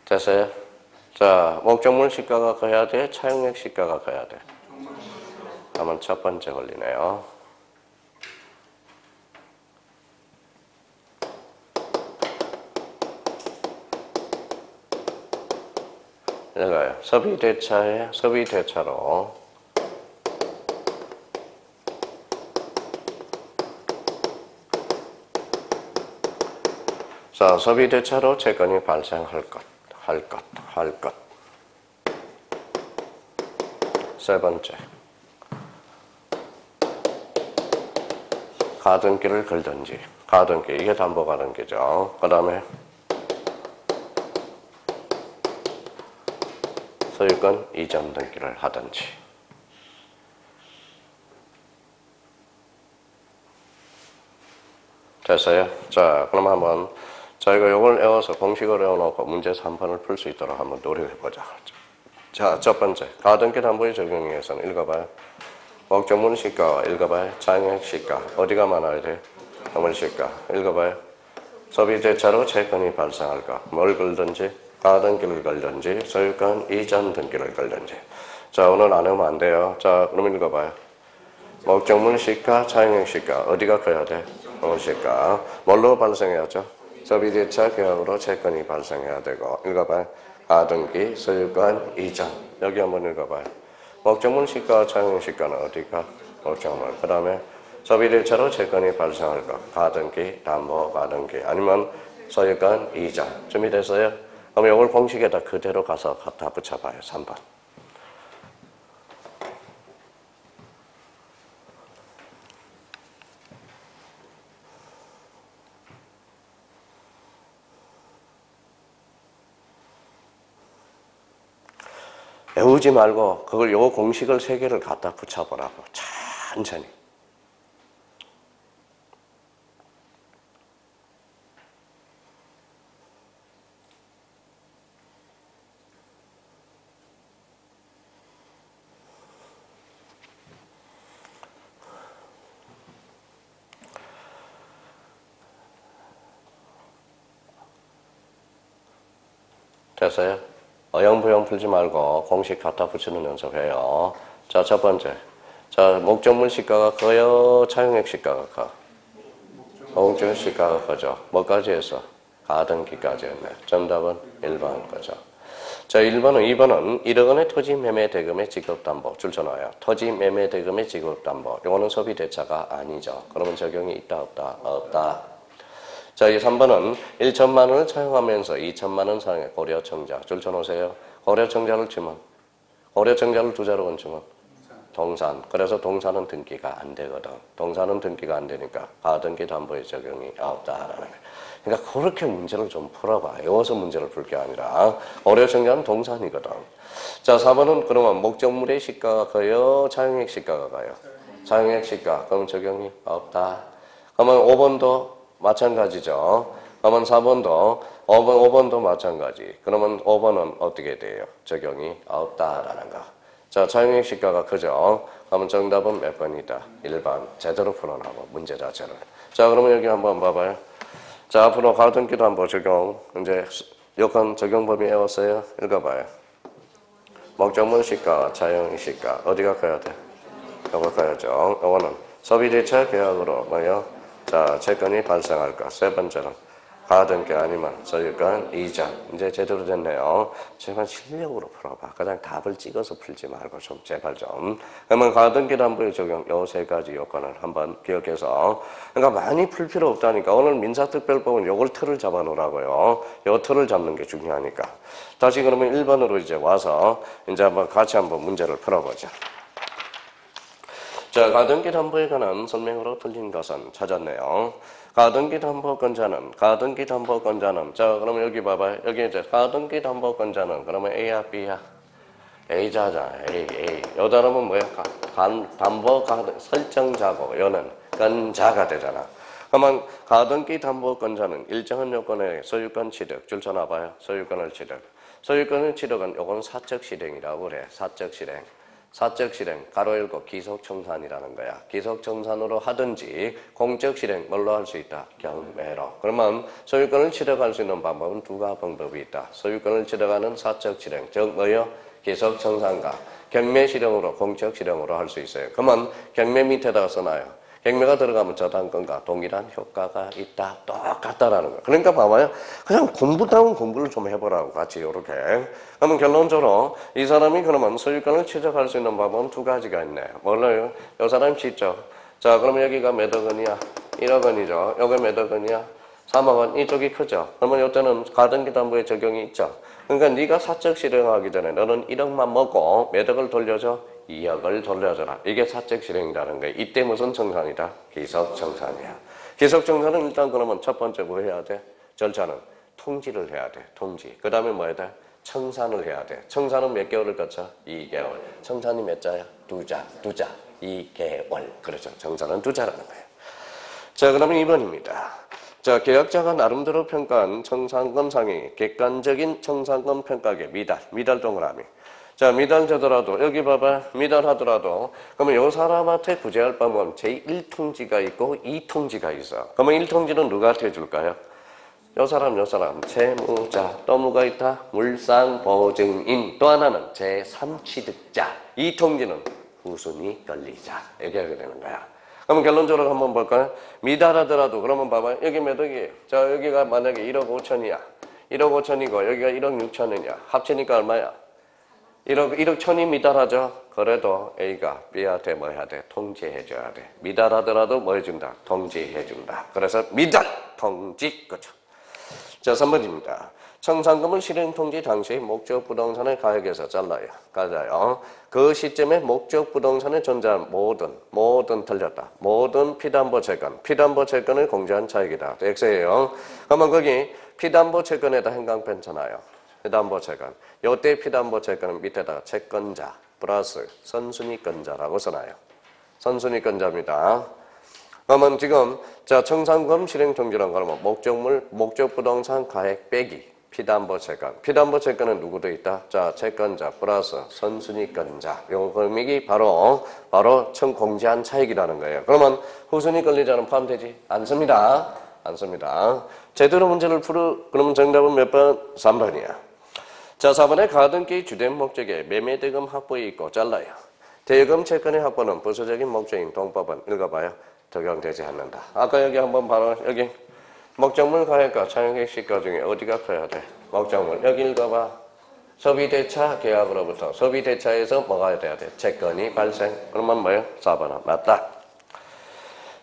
됐어요? 자, 목적물 시가가 커야 돼? 차용액 시가가 커야 돼? 그러면 첫 번째 걸리네요. 이거요. 소비대차로 자, 소비대차로 채권이 발생할 것. 세 번째. 가등기를 걸든지. 가등기. 이게 담보 가등기죠. 그 다음에 소유권 이전 등기를 하든지. 됐어요? 자, 그럼 한번 저희가 이걸 외워서 공식을 외워놓고 문제 3번을 풀 수 있도록 한번 노력해보자. 자, 첫 번째. 가등기 담보의 적용에 의해서는 읽어봐요. 목적물 시가 읽어봐요. 차용액 시가. 어디가 많아야 돼? 목적물 시가. 읽어봐요. 소비대차로 채권이 발생할까? 뭘 걸든지, 가등기를 걸든지, 소유권 이전 등기를 걸든지. 자, 오늘 안 해오면 안 돼요. 자, 그럼 읽어봐요. 목적물 시가, 차용액 시가. 어디가 커야 돼? 목적물 시가. 뭘로 발생해야죠? 소비대차 계약으로 채권이 발생해야 되고. 읽어봐요. 가등기, 소유권 이전. 여기 한번 읽어봐요. 목적물 시가, 차용액 시가는 어디가? 목적물. 그 다음에 소비대차로 채권이 발생할 것. 가등기, 담보 가등기. 아니면 소유권 이전. 준비됐어요? 그럼 이걸 공식에다 그대로 가서 갖다 붙여봐요. 3번. 외우지 말고 그걸 요 공식을 3개를 갖다 붙여보라고. 천천히. 됐어요? 어영부영 풀지 말고 공식 갖다 붙이는 연습해요. 자, 첫 번째. 자, 목적물 시가가 커요? 차용액 시가가 커? 목적물 시가가 커죠. 뭐까지 했어? 가등기까지 했네. 정답은 1번 거죠. 자, 1번은 2번은 1억 원의 토지 매매 대금의 지급담보 줄쳐놔요. 토지 매매 대금의 지급담보. 이거는 소비 대차가 아니죠. 그러면 적용이 있다 없다? 없다. 자, 이 3번은 1천만 원을 차용하면서 2천만 원 사용해 고려청자. 줄쳐놓으세요. 고려청자를 치면 고려청자를 두 자로 얹으면 동산. 그래서 동산은 등기가 안 되거든. 동산은 등기가 안 되니까 가등기 담보의 적용이 없다라는 거예요. 그러니까 그렇게 문제를 좀 풀어봐. 외워서 문제를 풀 게 아니라 고려청자는 동산이거든. 자, 4번은 그러면 목적물의 시가가 커요? 차용액 시가가 커요? 차용액 시가. 그럼 적용이 없다. 그러면 5번도 마찬가지죠. 그러면 4번도 5번도 마찬가지. 그러면 5번은 어떻게 돼요? 적용이 없다라는 거. 자, 차용액 시가가 크죠? 그러면 정답은 몇 번이다? 1번. 제대로 풀어놔봐, 문제 자체를. 자, 그러면 여기 한번 봐봐요. 자, 앞으로 가등기도 한번 적용. 이제 요건 적용 범위 외웠어요? 읽어봐요. 목적물 시가, 차용액 시가. 어디가 커야 돼? 요거 커야죠. 요거는 소비대차 계약으로 뭐요? 자, 채권이 발생할까? 세 번째는 가등기 아니면 소유권 이전. 이제 제대로 됐네요. 제발 실력으로 풀어봐. 그냥 답을 찍어서 풀지 말고 좀 제발 좀. 그러면 가등기 담보의 적용 요 3가지 요건을 한번 기억해서. 그러니까 많이 풀 필요 없다니까. 오늘 민사특별법은 요걸 틀을 잡아 놓으라고요. 요 틀을 잡는 게 중요하니까. 다시 그러면 1번으로 이제 와서 이제 한번 같이 한번 문제를 풀어보자. 자, 가등기 담보에 관한 설명으로 틀린 것은 찾았네요. 가등기 담보권자는 자, 그러면 여기 봐봐요. 여기 이제 가등기 담보권자는 그러면 A야 B야? A자잖아. A. 요 단어는 뭐야? 담보 설정자고 요는 건자가 되잖아. 그러면 가등기 담보권자는 일정한 요건에 소유권 취득 줄쳐놔봐요. 소유권을 취득. 소유권을 취득은 요건 사적 실행이라고 그래. 사적 실행. 사적 실행, 가로 열고 기속 청산이라는 거야. 기속 청산으로 하든지 공적 실행 뭘로 할 수 있다? 경매로. 그러면 소유권을 취득할 수 있는 방법은 2가지 방법이 있다. 소유권을 취득하는 사적 실행, 즉 뭐요? 기속 청산과 경매 실행으로 공적 실행으로 할 수 있어요. 그러면 경매 밑에다가 써놔요. 경매가 들어가면 저당권과 동일한 효과가 있다. 똑같다라는 거. 그러니까 봐봐요. 그냥 공부다운 공부를 좀 해보라고 같이 이렇게. 그러면 결론적으로 이 사람이 그러면 소유권을 취득할 수 있는 방법은 2가지가 있네. 몰라요? 이 사람이 짓죠. 자, 그러면 여기가 몇억 원이야? 1억 원이죠. 여기 몇억 원이야? 3억 원. 이쪽이 크죠. 그러면 이때는 가등기 담보에 적용이 있죠. 그러니까 네가 사적 실행하기 전에 너는 1억만 먹고 몇 억을 돌려줘? 2억을 돌려줘라. 이게 사적 실행이라는 거예요. 이때 무슨 청산이다? 기속 청산이야. 기속 청산은 일단 그러면 첫 번째 뭐 해야 돼? 절차는 통지를 해야 돼. 통지. 그 다음에 뭐 해야 돼? 청산을 해야 돼. 청산은 몇 개월을 거쳐? 2개월. 청산이 몇 자야? 2자. 2개월. 그렇죠. 청산은 2자라는 거예요. 자, 그러면 2번입니다. 자, 계약자가 나름대로 평가한 청산금 상위 객관적인 청산금 평가계 미달 동그라미. 자, 미달되더라도 여기 봐봐. 미달하더라도 그러면 이 사람한테 구제할 방법은 제1통지가 있고 2통지가 있어. 그러면 1통지는 누구한테 해줄까요? 요 사람 채무자. 또 뭐가 있다? 물상보증인. 또 하나는 제3취득자. 2통지는 후순위 권리자. 이렇게 하게 되는 거야. 그러면 결론적으로 한번 볼까요? 미달하더라도 그러면 봐봐요. 여기 몇 억이에요? 자, 여기가 만약에 1억 5천이야. 1억 5천이고 여기가 1억 6천이냐. 합치니까 얼마야? 1억 천이 미달하죠. 그래도 A가 B한테 뭐 해야 돼? 통지해줘야 돼. 미달하더라도 뭐 해준다? 통지해준다. 그래서 미달 통지. 그렇죠. 자, 3번입니다. 청산금을 실행통지 당시 목적 부동산의 가액에서 잘라요. 그 시점에 목적 부동산에 존재한 모든 틀렸다. 모든 피담보 채권을 공제한 차익이다. X예요. 그러면 거기 피담보 채권에다 행강펜 쳐놔요. 피담보채권. 요때 피담보채권은 밑에다가 채권자 플러스 선순위권자라고 써놔요. 선순위권자입니다. 그러면 지금 자 청산금 실행통지란 거는 목적물, 목적부동산 가액 빼기 피담보채권. 피담보채권은 누구도 있다? 자 채권자 플러스 선순위권자. 요 금액이 바로 공제한 차익이라는 거예요. 그러면 후순위 권리자는 포함되지 않습니다. 않습니다. 제대로 문제를 그러면 정답은 몇 번? 3번이야. 자 4번에 가등기 주된 목적에 매매대금 확보에 있고 잘라요. 대금 채권의 확보는 부수적인 목적인 동법은 읽어봐요. 적용되지 않는다. 아까 여기 한번 바로 여기 목적물 가액과 차용액 시가 중에 어디가 커야 돼? 목적물. 여기 읽어봐. 소비대차 계약으로부터 소비대차에서 뭐가 돼야 돼? 채권이 발생. 그러면 뭐예요? 4번은 맞다.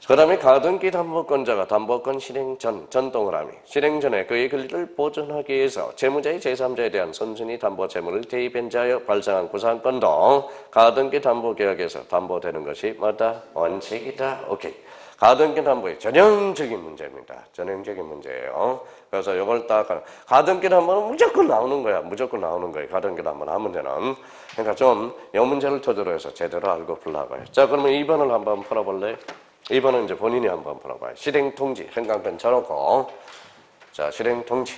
그 다음에 가등기 담보권자가 담보권 실행 전, 동그라미. 실행 전에 그의 권리를 보존하기 위해서 채무자의 제3자에 대한 선순위 담보 채무를 대입한 자여 발생한 구상권도 가등기 담보계약에서 담보되는 것이 뭐다? 원칙이다. 오케이. 가등기 담보의 전형적인 문제입니다. 전형적인 문제예요. 그래서 이걸 딱 가등기 담보는 무조건 나오는 거야. 무조건 나오는 거예요. 가등기 담보는 한 문제는. 그러니까 좀 이 문제를 토대로 해서 제대로 알고 풀라고요. 자, 그러면 2번을 한번 풀어볼래요? 2번은 이제 본인이 한번 풀어봐요. 실행통지, 행강편 쳐놓고. 자, 실행통지.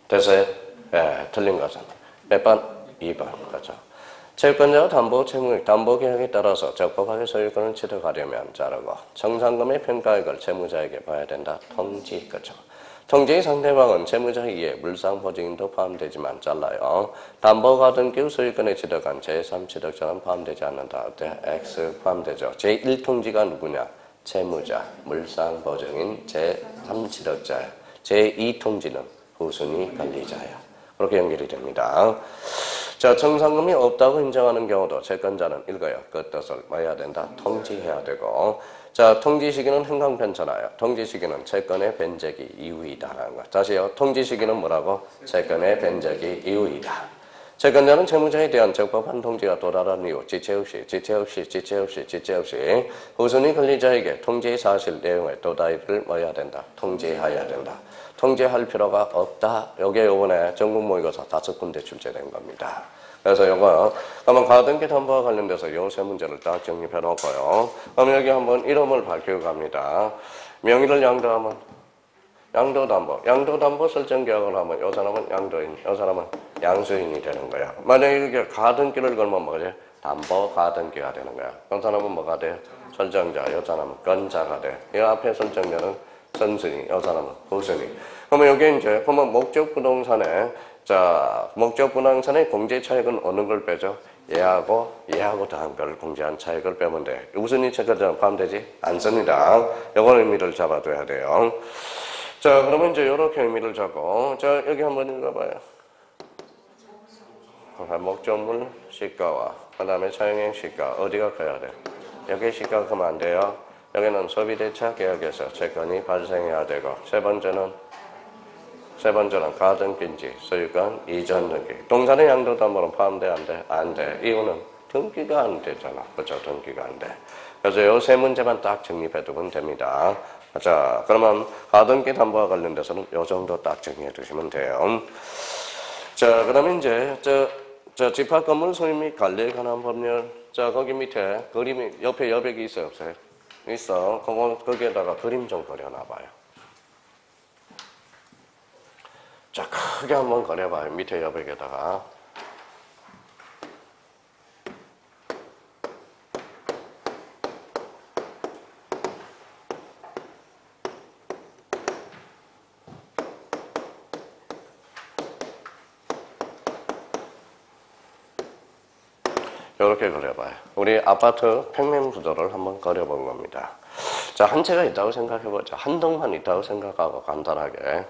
됐어요? 예, 틀린 것은. 몇 번? 2번. 그렇죠. 채권자가 담보 채무액, 담보 계약에 따라서 적법하게 소유권을 취득하려면 자르고 청산금의 평가액을 채무자에게 봐야 된다. 통지. 그렇죠. 통지의 상대방은 채무자이기에 물상보증인도 포함되지만 잘라요. 담보가등기 소유권에 취득한 제3취득자는 포함되지 않는다. 어때? X 포함되죠. 제1통지가 누구냐? 채무자, 물상보증인, 제3취득자야. 제2통지는 후순위 관리자야. 그렇게 연결이 됩니다. 자, 청산금이 없다고 인정하는 경우도 채권자는 읽어요. 그 뜻을 뭐 해야 된다? 통지해야 되고. 자, 통지 시기는 행강편잖아요. 통지 시기는 채권의 변제기 이후이다라는 거. 다시요. 통지 시기는 뭐라고? 채권의 변제기 이후이다. 채권자는 채무자에 대한 적법한 통지가 도달한 이후 지체 없이 후순위 권리자에게 통지의 사실 내용의 도달을 뭐 해야 된다? 통지해야 된다. 통지할 필요가 없다. 요게 요번에 전국 모의고사 5군데 출제된 겁니다. 그래서 요거 그러면 가등기 담보와 관련돼서 요 세 문제를 딱 정립해 놓고요. 그럼 여기 한번 이름을 밝히고 갑니다. 명의를 양도하면 양도담보. 양도담보 설정계약을 하면 요 사람은 양도인, 요 사람은 양수인이 되는 거야. 만약에 이렇게 가등기를 걸면 뭐지? 담보 가등기가 되는 거야. 그 사람은 뭐가 돼? 설정자. 요 사람은 건자가 돼. 이 앞에 설정자는 선순위, 요 사람은 후순위. 그러면 여기 이제 보면 목적부동산에 자 목적부동산의 공제 차익은 어느 걸 빼죠? 얘하고 더한 걸 공제한 차익을 빼면 돼. 우순위 채권자는 포함되지 않습니다. 요건 의미를 잡아둬야 돼요. 자, 그러면 이제 이렇게 의미를 잡고, 자, 여기 한번 읽어봐요. 목적물 시가와, 그 다음에 차용액 시가, 어디가 커야 돼? 여기 시가 크면 안 돼요. 여기는 소비대차 계약에서 채권이 발생해야 되고, 세 번째는 가등기인지, 소유권 이전 등기. 동산의 양도담보는 포함돼, 안 돼? 안 돼. 이유는 등기가 안 되잖아. 그렇죠? 등기가 안 돼. 그래서 이 세 문제만 딱 정립해 두면 됩니다. 자, 그러면 가등기 담보와 관련돼서는 요 정도 딱 정리해 두시면 돼요. 자, 그러면 이제 저 집합 건물 소유 및 관리에 관한 법률. 자, 거기 밑에 그림이 옆에 여백이 있어요, 없어요? 있어. 거기에다가 그림 좀 그려놔 봐요. 자, 크게 한번 그려봐요. 밑에 여백에다가. 이렇게 그려봐요. 우리 아파트 평면 구조를 한번 그려본 겁니다. 자, 한 채가 있다고 생각해보자. 한 동만 있다고 생각하고 간단하게.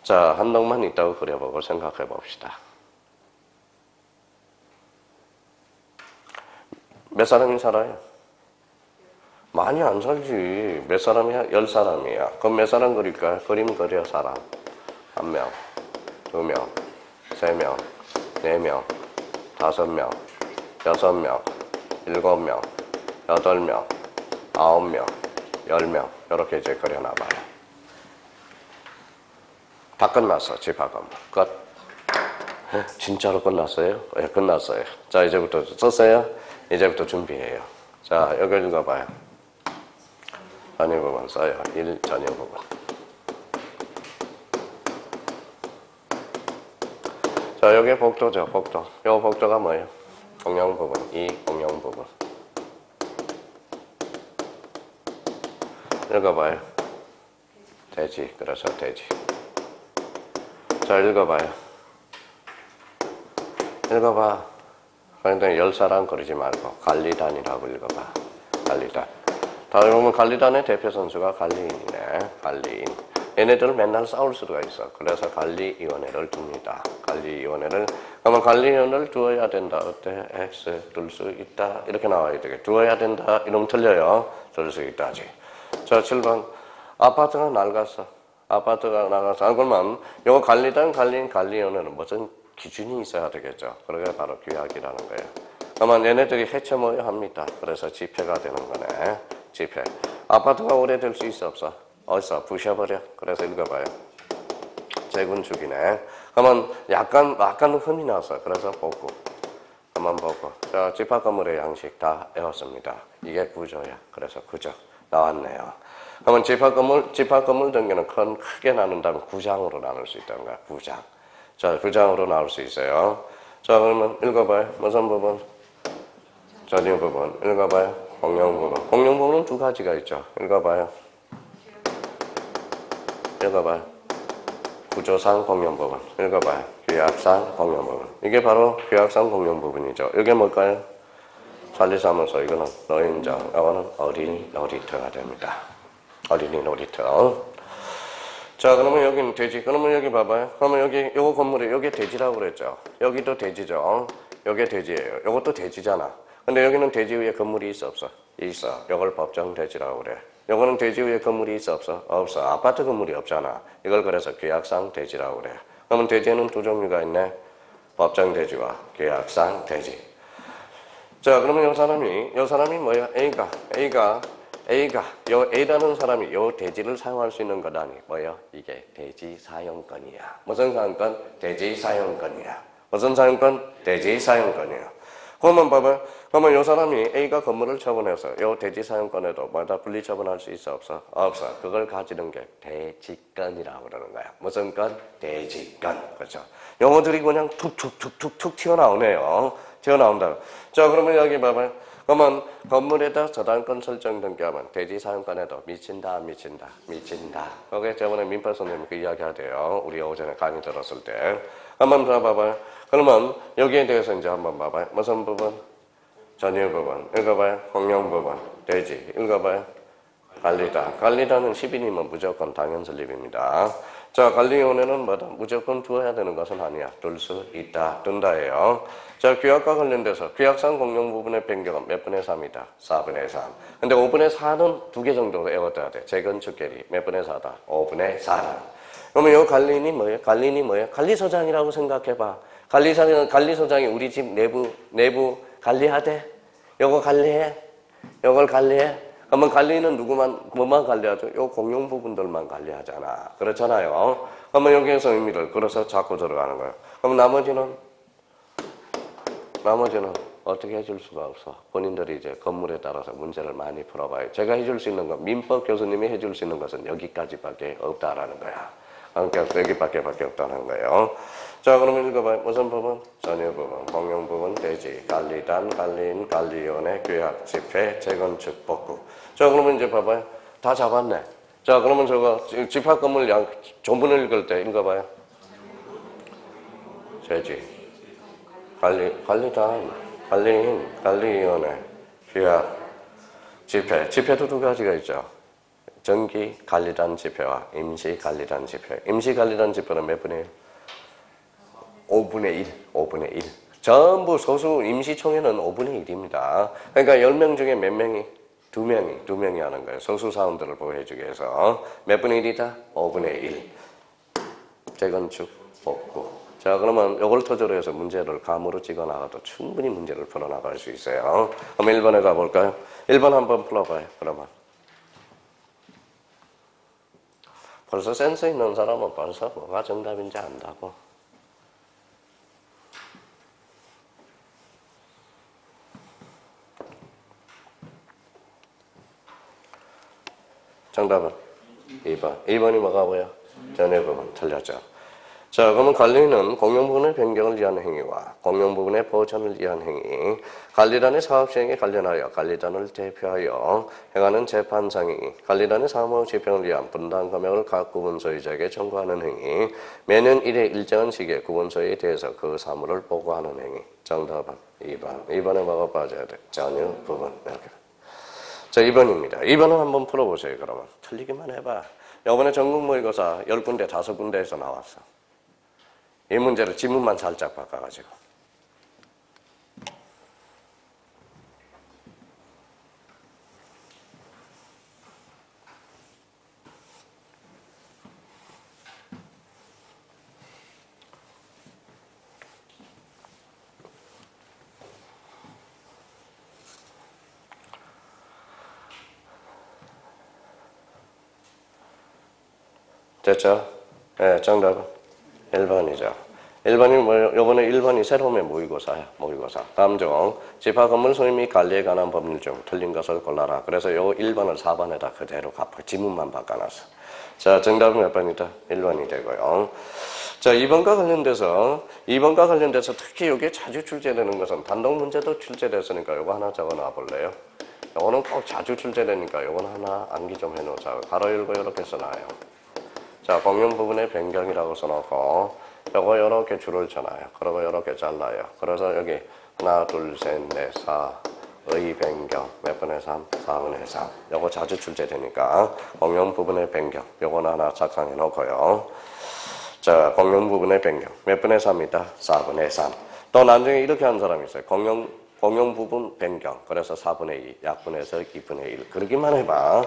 자, 한동만 있다고 그려보고 생각해 봅시다. 몇 사람이 살아요? 많이 안 살지. 몇 사람이야? 10사람이야. 그럼 몇 사람 그릴까요? 그림 그려, 사람. 1명, 2명, 3명, 4명, 5명, 6명, 7명, 8명, 9명, 10명. 이렇게 이제 그려놔봐요. 다 끝났어, 집합건물. 끝. 진짜로 끝났어요? 예, 끝났어요. 자, 이제부터 썼어요? 이제부터 준비해요. 자, 여기 읽어봐요. 전유 부분 써요. 1 전유 부분. 자, 여기 복도죠, 복도. 요 복도가 뭐예요? 공용 부분. 2 공용 부분. 읽어봐요. 돼지. 그래서 돼지. 자, 읽어봐요. 읽어봐. 그런데 10사람 그러지 말고 갈리단이라고 읽어봐. 갈리단. 다 여러분 갈리단의 대표 선수가 갈리인이네. 갈리인. 얘네들 맨날 싸울 수가 있어. 그래서 갈리위원회를 둡니다. 갈리위원회를. 그러면 갈리위원회를 두어야 된다. 어때? X 둘 수 있다. 이렇게 나와야 되게. 두어야 된다. 이러면 틀려요. 둘 수 있다지. 자, 7번. 아파트가 낡았어. 아파트가 나가서. 그러면 요거 갈리단, 갈리위원회는 무슨 기준이 있어야 되겠죠. 그러게 바로 규약이라는 거예요. 그러면 얘네들이 해체 모여 합니다. 그래서 집회가 되는 거네. 집회. 아파트가 오래될 수 있어 없어? 어디서? 부셔버려. 그래서 읽어봐요. 재건축이네. 그러면 약간 흠이 나서 그래서 복구. 한번 보고. 자, 집합건물의 양식 다 외웠습니다. 이게 구조야. 그래서 구조. 나왔네요. 그러면 집합건물 등기는 크게 나눈다면 9장으로 나눌 수 있다는 거야. 9장. 자, 9장으로 나올 수 있어요. 자, 그러면 읽어봐요. 무슨 부분? 전유 부분. 읽어봐요. 공용 부분. 공용 부분은 두 가지가 있죠. 읽어봐요. 읽어봐요. 구조상 공용 부분. 읽어봐요. 규약상 공용 부분. 이게 바로 규약상 공용 부분이죠. 이게 뭘까요? 관리사무소. 이거는 노인정. 이거는 어린이 놀이터가 됩니다. 어린이 놀이터. 자, 그러면 여기는 돼지. 그러면 여기 봐봐요. 그러면 여기, 요거 건물에, 여기 돼지라고 그랬죠. 여기도 돼지죠. 여기 돼지예요. 요것도 돼지잖아. 근데 여기는 돼지 위에 건물이 있어, 없어? 있어. 요걸 법정 돼지라고 그래. 요거는 돼지 위에 건물이 있어, 없어? 없어. 아파트 건물이 없잖아. 이걸 그래서 규약상 돼지라고 그래. 그러면 돼지에는 두 종류가 있네. 법정 돼지와 규약상 돼지. 자, 그러면 요 사람이 뭐야? A가 요 A라는 사람이 요 돼지를 사용할 수 있는 거다니 뭐예요? 이게 돼지 사용권이야. 무슨 사용권? 돼지 사용권이야. 무슨 사용권? 돼지 사용권이야. 그러면 봐봐요. 그러면 요 사람이 A가 건물을 처분해서 요 돼지 사용권에도 뭐다 분리 처분할 수 있어 없어? 없어. 그걸 가지는 게 돼지권이라고 그러는 거야. 무슨 건? 돼지권. 그렇죠? 용어들이 그냥 툭툭툭툭툭 튀어나오네요. 튀어나온다. 자, 그러면 여기 봐봐요. 그러면 건물에다 저당권 설정 등기하면 돼지 사용권에도 미친다, 안 미친다? 미친다. 그게 저번에 민법 선생님이 그 이야기 하대요. 우리 오전에 강의 들었을 때. 한번 더 봐봐요. 그러면 여기에 대해서 이제 한번 봐봐요. 무슨 부분? 전유 부분. 읽어봐요. 공용 부분. 돼지. 읽어봐요. 관리다. 관리다는 10인이면 무조건 당연 설립입니다. 자, 관리위원회는 뭐다? 무조건 두어야 되는 것은 아니야. 둘 수 있다. 둔다예요. 자, 규약과 관련돼서 규약상 공용 부분의 변경은 몇 분의 3이다? 4분의 3. 근데 5분의 4는 두 개 정도 외워둬야 돼. 재건축 계리 몇 분의 4다? 5분의 4다. 그러면 이 관리인이 뭐예요? 관리인이 뭐예요? 관리소장이라고 생각해봐. 관리소장이 우리 집 내부 관리하대? 요거 관리해? 요걸 관리해? 그러면 관리는 뭐만 관리하죠? 요 공용 부분들만 관리하잖아. 그렇잖아요. 그러면 여기에서 의미를 그래서 자꾸 들어가는 거예요. 그럼 나머지는 어떻게 해줄 수가 없어. 본인들이 이제 건물에 따라서 문제를 많이 풀어봐요. 제가 해줄 수 있는 건, 민법 교수님이 해줄 수 있는 것은 여기까지밖에 없다라는 거야. 그러니까 여기밖에 없다는 거예요. 자, 그러면 읽어봐요. 무슨 부분? 전유 부분, 공용 부분, 돼지, 관리단, 관리인, 관리위원회, 규약, 집회, 재건축, 복구. 자, 그러면 이제 봐봐요. 다 잡았네. 자, 그러면 저거 집합 건물 전문을 읽을 때 읽어봐요. 돼지, 관리단, 관리인, 관리위원회, 규약, 집회. 집회도 두 가지가 있죠. 정기관리단 지표와 임시관리단 지표. 임시관리단 지표는 몇 분이에요? 5분의 1. 5분의 1. 전부 소수 임시총회는 5분의 1입니다. 그러니까 10명 중에 몇 명이? 2명이 하는 거예요. 소수 사원들을 보호해주기 위해서. 몇 분의 1이다? 5분의 1. 재건축, 복구. 자, 그러면 이걸 토대로 해서 문제를 감으로 찍어나가도 충분히 문제를 풀어나갈 수 있어요. 그럼 1번에 가볼까요? 1번 한번 풀어봐요. 그러면. 벌써 센스 있는 사람은 벌써 뭐가 정답인지 안다고. 정답은 2번. 2번이 뭐가 뭐야? 전에 부분 틀렸죠. 자, 그러면 관리는 공용부분의 변경을 위한 행위와 공용부분의 보전을 위한 행위, 관리단의 사업 시행에 관련하여 관리단을 대표하여 행하는 재판상이, 관리단의 사무 집행을 위한 분담 금액을 각 구분소유자에게 청구하는 행위, 매년 1회 일정한 시기에 구분소유에 대해서 그 사무를 보고하는 행위. 정답은 2번. 2번에 뭐가 빠져야 돼? 전유 부분. 이렇게. 자, 2번입니다. 2번은 한번 풀어보세요. 그러면 틀리기만 해봐. 이번에 전국 모의고사 10군데 5군데에서 나왔어. 이 문제를 지문만 살짝 바꿔가지고. 됐죠? 네, 정답은 1번이죠. 1번이 뭐예요? 요번에 1번이 새로움의 모의고사야. 모의고사. 다음 중 집합 건물 소유 및 관리에 관한 법률 중 틀린 것을 골라라. 그래서 요 1번을 4번에다 그대로 지문만 바꿔놨어. 자, 정답은 몇 번이다? 1번이 되고요. 자, 2번과 관련돼서 특히 이게 자주 출제되는 것은 단독 문제도 출제됐으니까 요거 하나 적어 놔 볼래요? 요거는 꼭 자주 출제되니까 요건 하나 암기 좀 해놓자. 가로 열고 이렇게 써놔요. 자, 공용 부분의 변경이라고 써놓고 요거 이렇게 줄을 쳐놔요. 그리고 이렇게 잘라요. 그래서 여기 하나, 둘, 셋, 넷, 4의 변경 몇 분의 3? 4분의 3. 요거 자주 출제되니까 공용 부분의 변경 요거는 하나 작성해 놓고요. 자, 공용 부분의 변경 몇 분의 3이다? 4분의 3. 또 나중에 이렇게 하는 사람이 있어요. 공용 부분 변경 그래서 4분의 2 약분해서 2분의 1. 그러기만 해봐.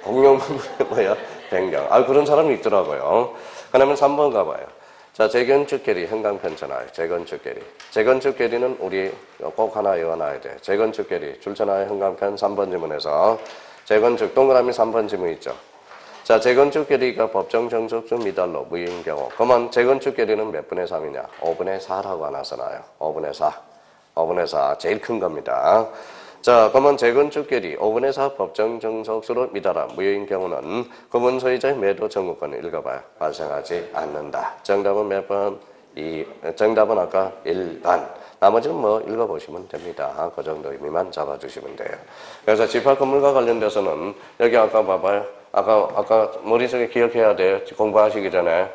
공용 부분이 뭐야? 변경. 그런 사람이 있더라고요. 그러면 3번 가봐요. 자, 재건축 계리, 형광펜쳐놔요. 재건축 계리. 재건축 계리는 우리 꼭 하나 외워놔야 돼. 재건축 계리, 줄쳐놔요. 형광펜 3번 지문에서. 재건축, 동그라미 3번 지문 있죠. 자, 재건축 계리가 법정 정속 중 미달로 무효인 경우. 그러면 재건축 계리는 몇 분의 3이냐? 5분의 4라고 하나 써놔요. 5분의 4. 5분의 4. 제일 큰 겁니다. 자, 그러면 재건축 계리 5분의 4 법정 정속수로 미달아 무효인 경우는 구분 소유자의 매도 청구권을 읽어봐요. 발생하지 않는다. 정답은 몇 번? 정답은 아까 1번. 나머지는 뭐 읽어보시면 됩니다. 그 정도 의미만 잡아주시면 돼요. 그래서 집합 건물과 관련돼서는 여기 아까 봐봐요. 아까 머릿속에 기억해야 돼요. 공부하시기 전에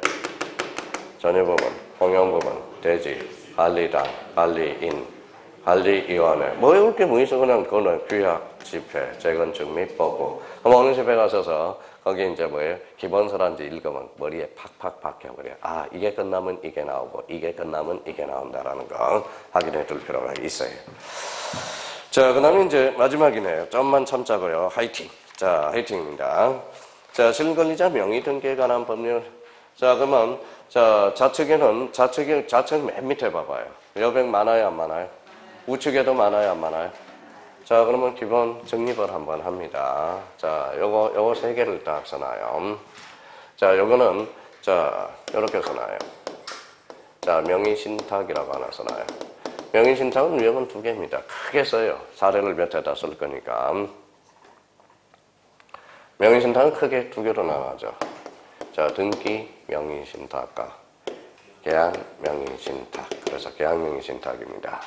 전유 부분, 공용 부분, 대지, 관리단, 관리인. 관리위원회. 뭐, 이렇게 무의식 그냥 그거는 규약, 집회, 재건축 및 보고. 그럼 어느 집에 가셔서 거기 이제 뭐예요? 기본서란지 읽으면 머리에 팍팍 박혀버려요. 이게 끝나면 이게 나오고, 이게 끝나면 이게 나온다라는 거 확인해 둘 필요가 있어요. 자, 그 다음에 이제 마지막이네요. 좀만 참자고요. 화이팅. 자, 화이팅입니다. 자, 실권리자 명의 등기에 관한 법률. 자, 그러면, 좌측 맨 밑에 봐봐요. 여백 많아요, 안 많아요? 우측에도 많아요, 안 많아요? 자, 그러면 기본 정립을 한번 합니다. 자, 요거 세 개를 딱 써놔요. 자, 요거는, 요렇게 써놔요. 자, 명의신탁이라고 하나 써놔요. 명의신탁은 위험은 두 개입니다. 크게 써요. 사례를 몇 회다 쓸 거니까. 명의신탁은 크게 두 개로 나눠져. 자, 등기 명의신탁과 계약 명의신탁. 그래서 계약 명의신탁입니다.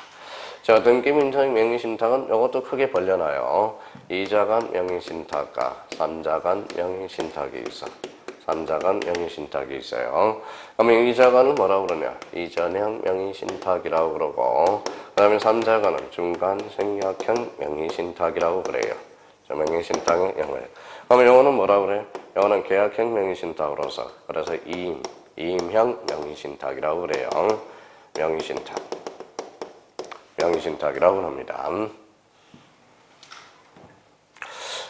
자, 등기 명의신탁은 이것도 크게 벌려놔요. 2자간 명의신탁과 3자간 명의신탁이 있어. 3자간 명의신탁이 있어요. 그러면 2자간은 뭐라고 그러냐? 이전형 명의신탁이라고 그러고, 그 다음에 3자간은 중간 생략형 명의신탁이라고 그래요. 자, 명의신탁의 영어예요. 그러면 요거는 뭐라 그래? 요거는 계약형 명의신탁으로서 그래서 이임형 명의신탁이라고 그래요. 명의신탁이라고 합니다.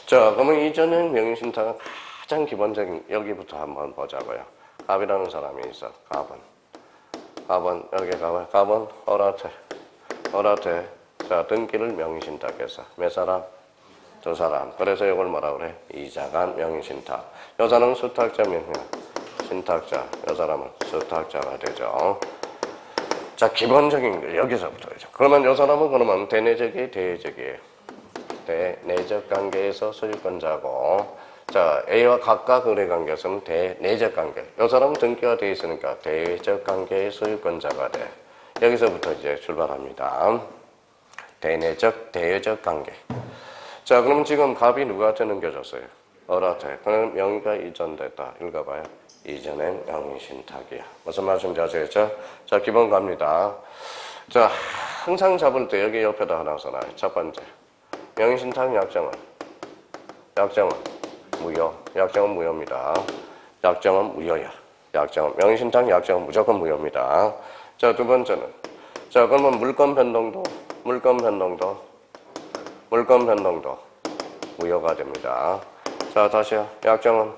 자, 그러면 이전의 명의신탁은 가장 기본적인 여기부터 한번 보자고요. 갑이라는 사람이 있어. 갑은 여기 갑은 허라태. 자, 등기를 명의신탁해서 몇 사람? 두 사람. 그래서 이걸 뭐라 그래? 이자간 명의신탁. 요 사람은 수탁자 신탁자. 요 사람은 수탁자가 되죠. 자, 기본적인 거 여기서부터죠. 그러면 요 사람은 그러면 대내적이에요, 대외적이에요? 대내적 관계에서 소유권자고, 자, A와 각각 거래 관계에서는 대내적 관계. 요 사람은 등기가 되어 있으니까 대외적 관계의 소유권자가 돼. 여기서부터 이제 출발합니다. 대외적 관계. 자, 그럼 지금 갑이 누구한테 넘겨줬어요? 어라한테. 그럼 명의가 이전됐다. 읽어봐요. 이전엔 명의신탁이야. 무슨 말씀인지 아시겠죠? 자, 기본 갑니다. 자, 항상 잡을 때 여기 옆에다 하나 써놔요. 첫 번째. 명의신탁 약정은 무효. 약정은 무효입니다. 약정은 무효야. 명의신탁 약정은 무조건 무효입니다. 자, 두 번째는. 자, 그러면 물건 변동도 무효가 됩니다. 자, 다시요. 약정은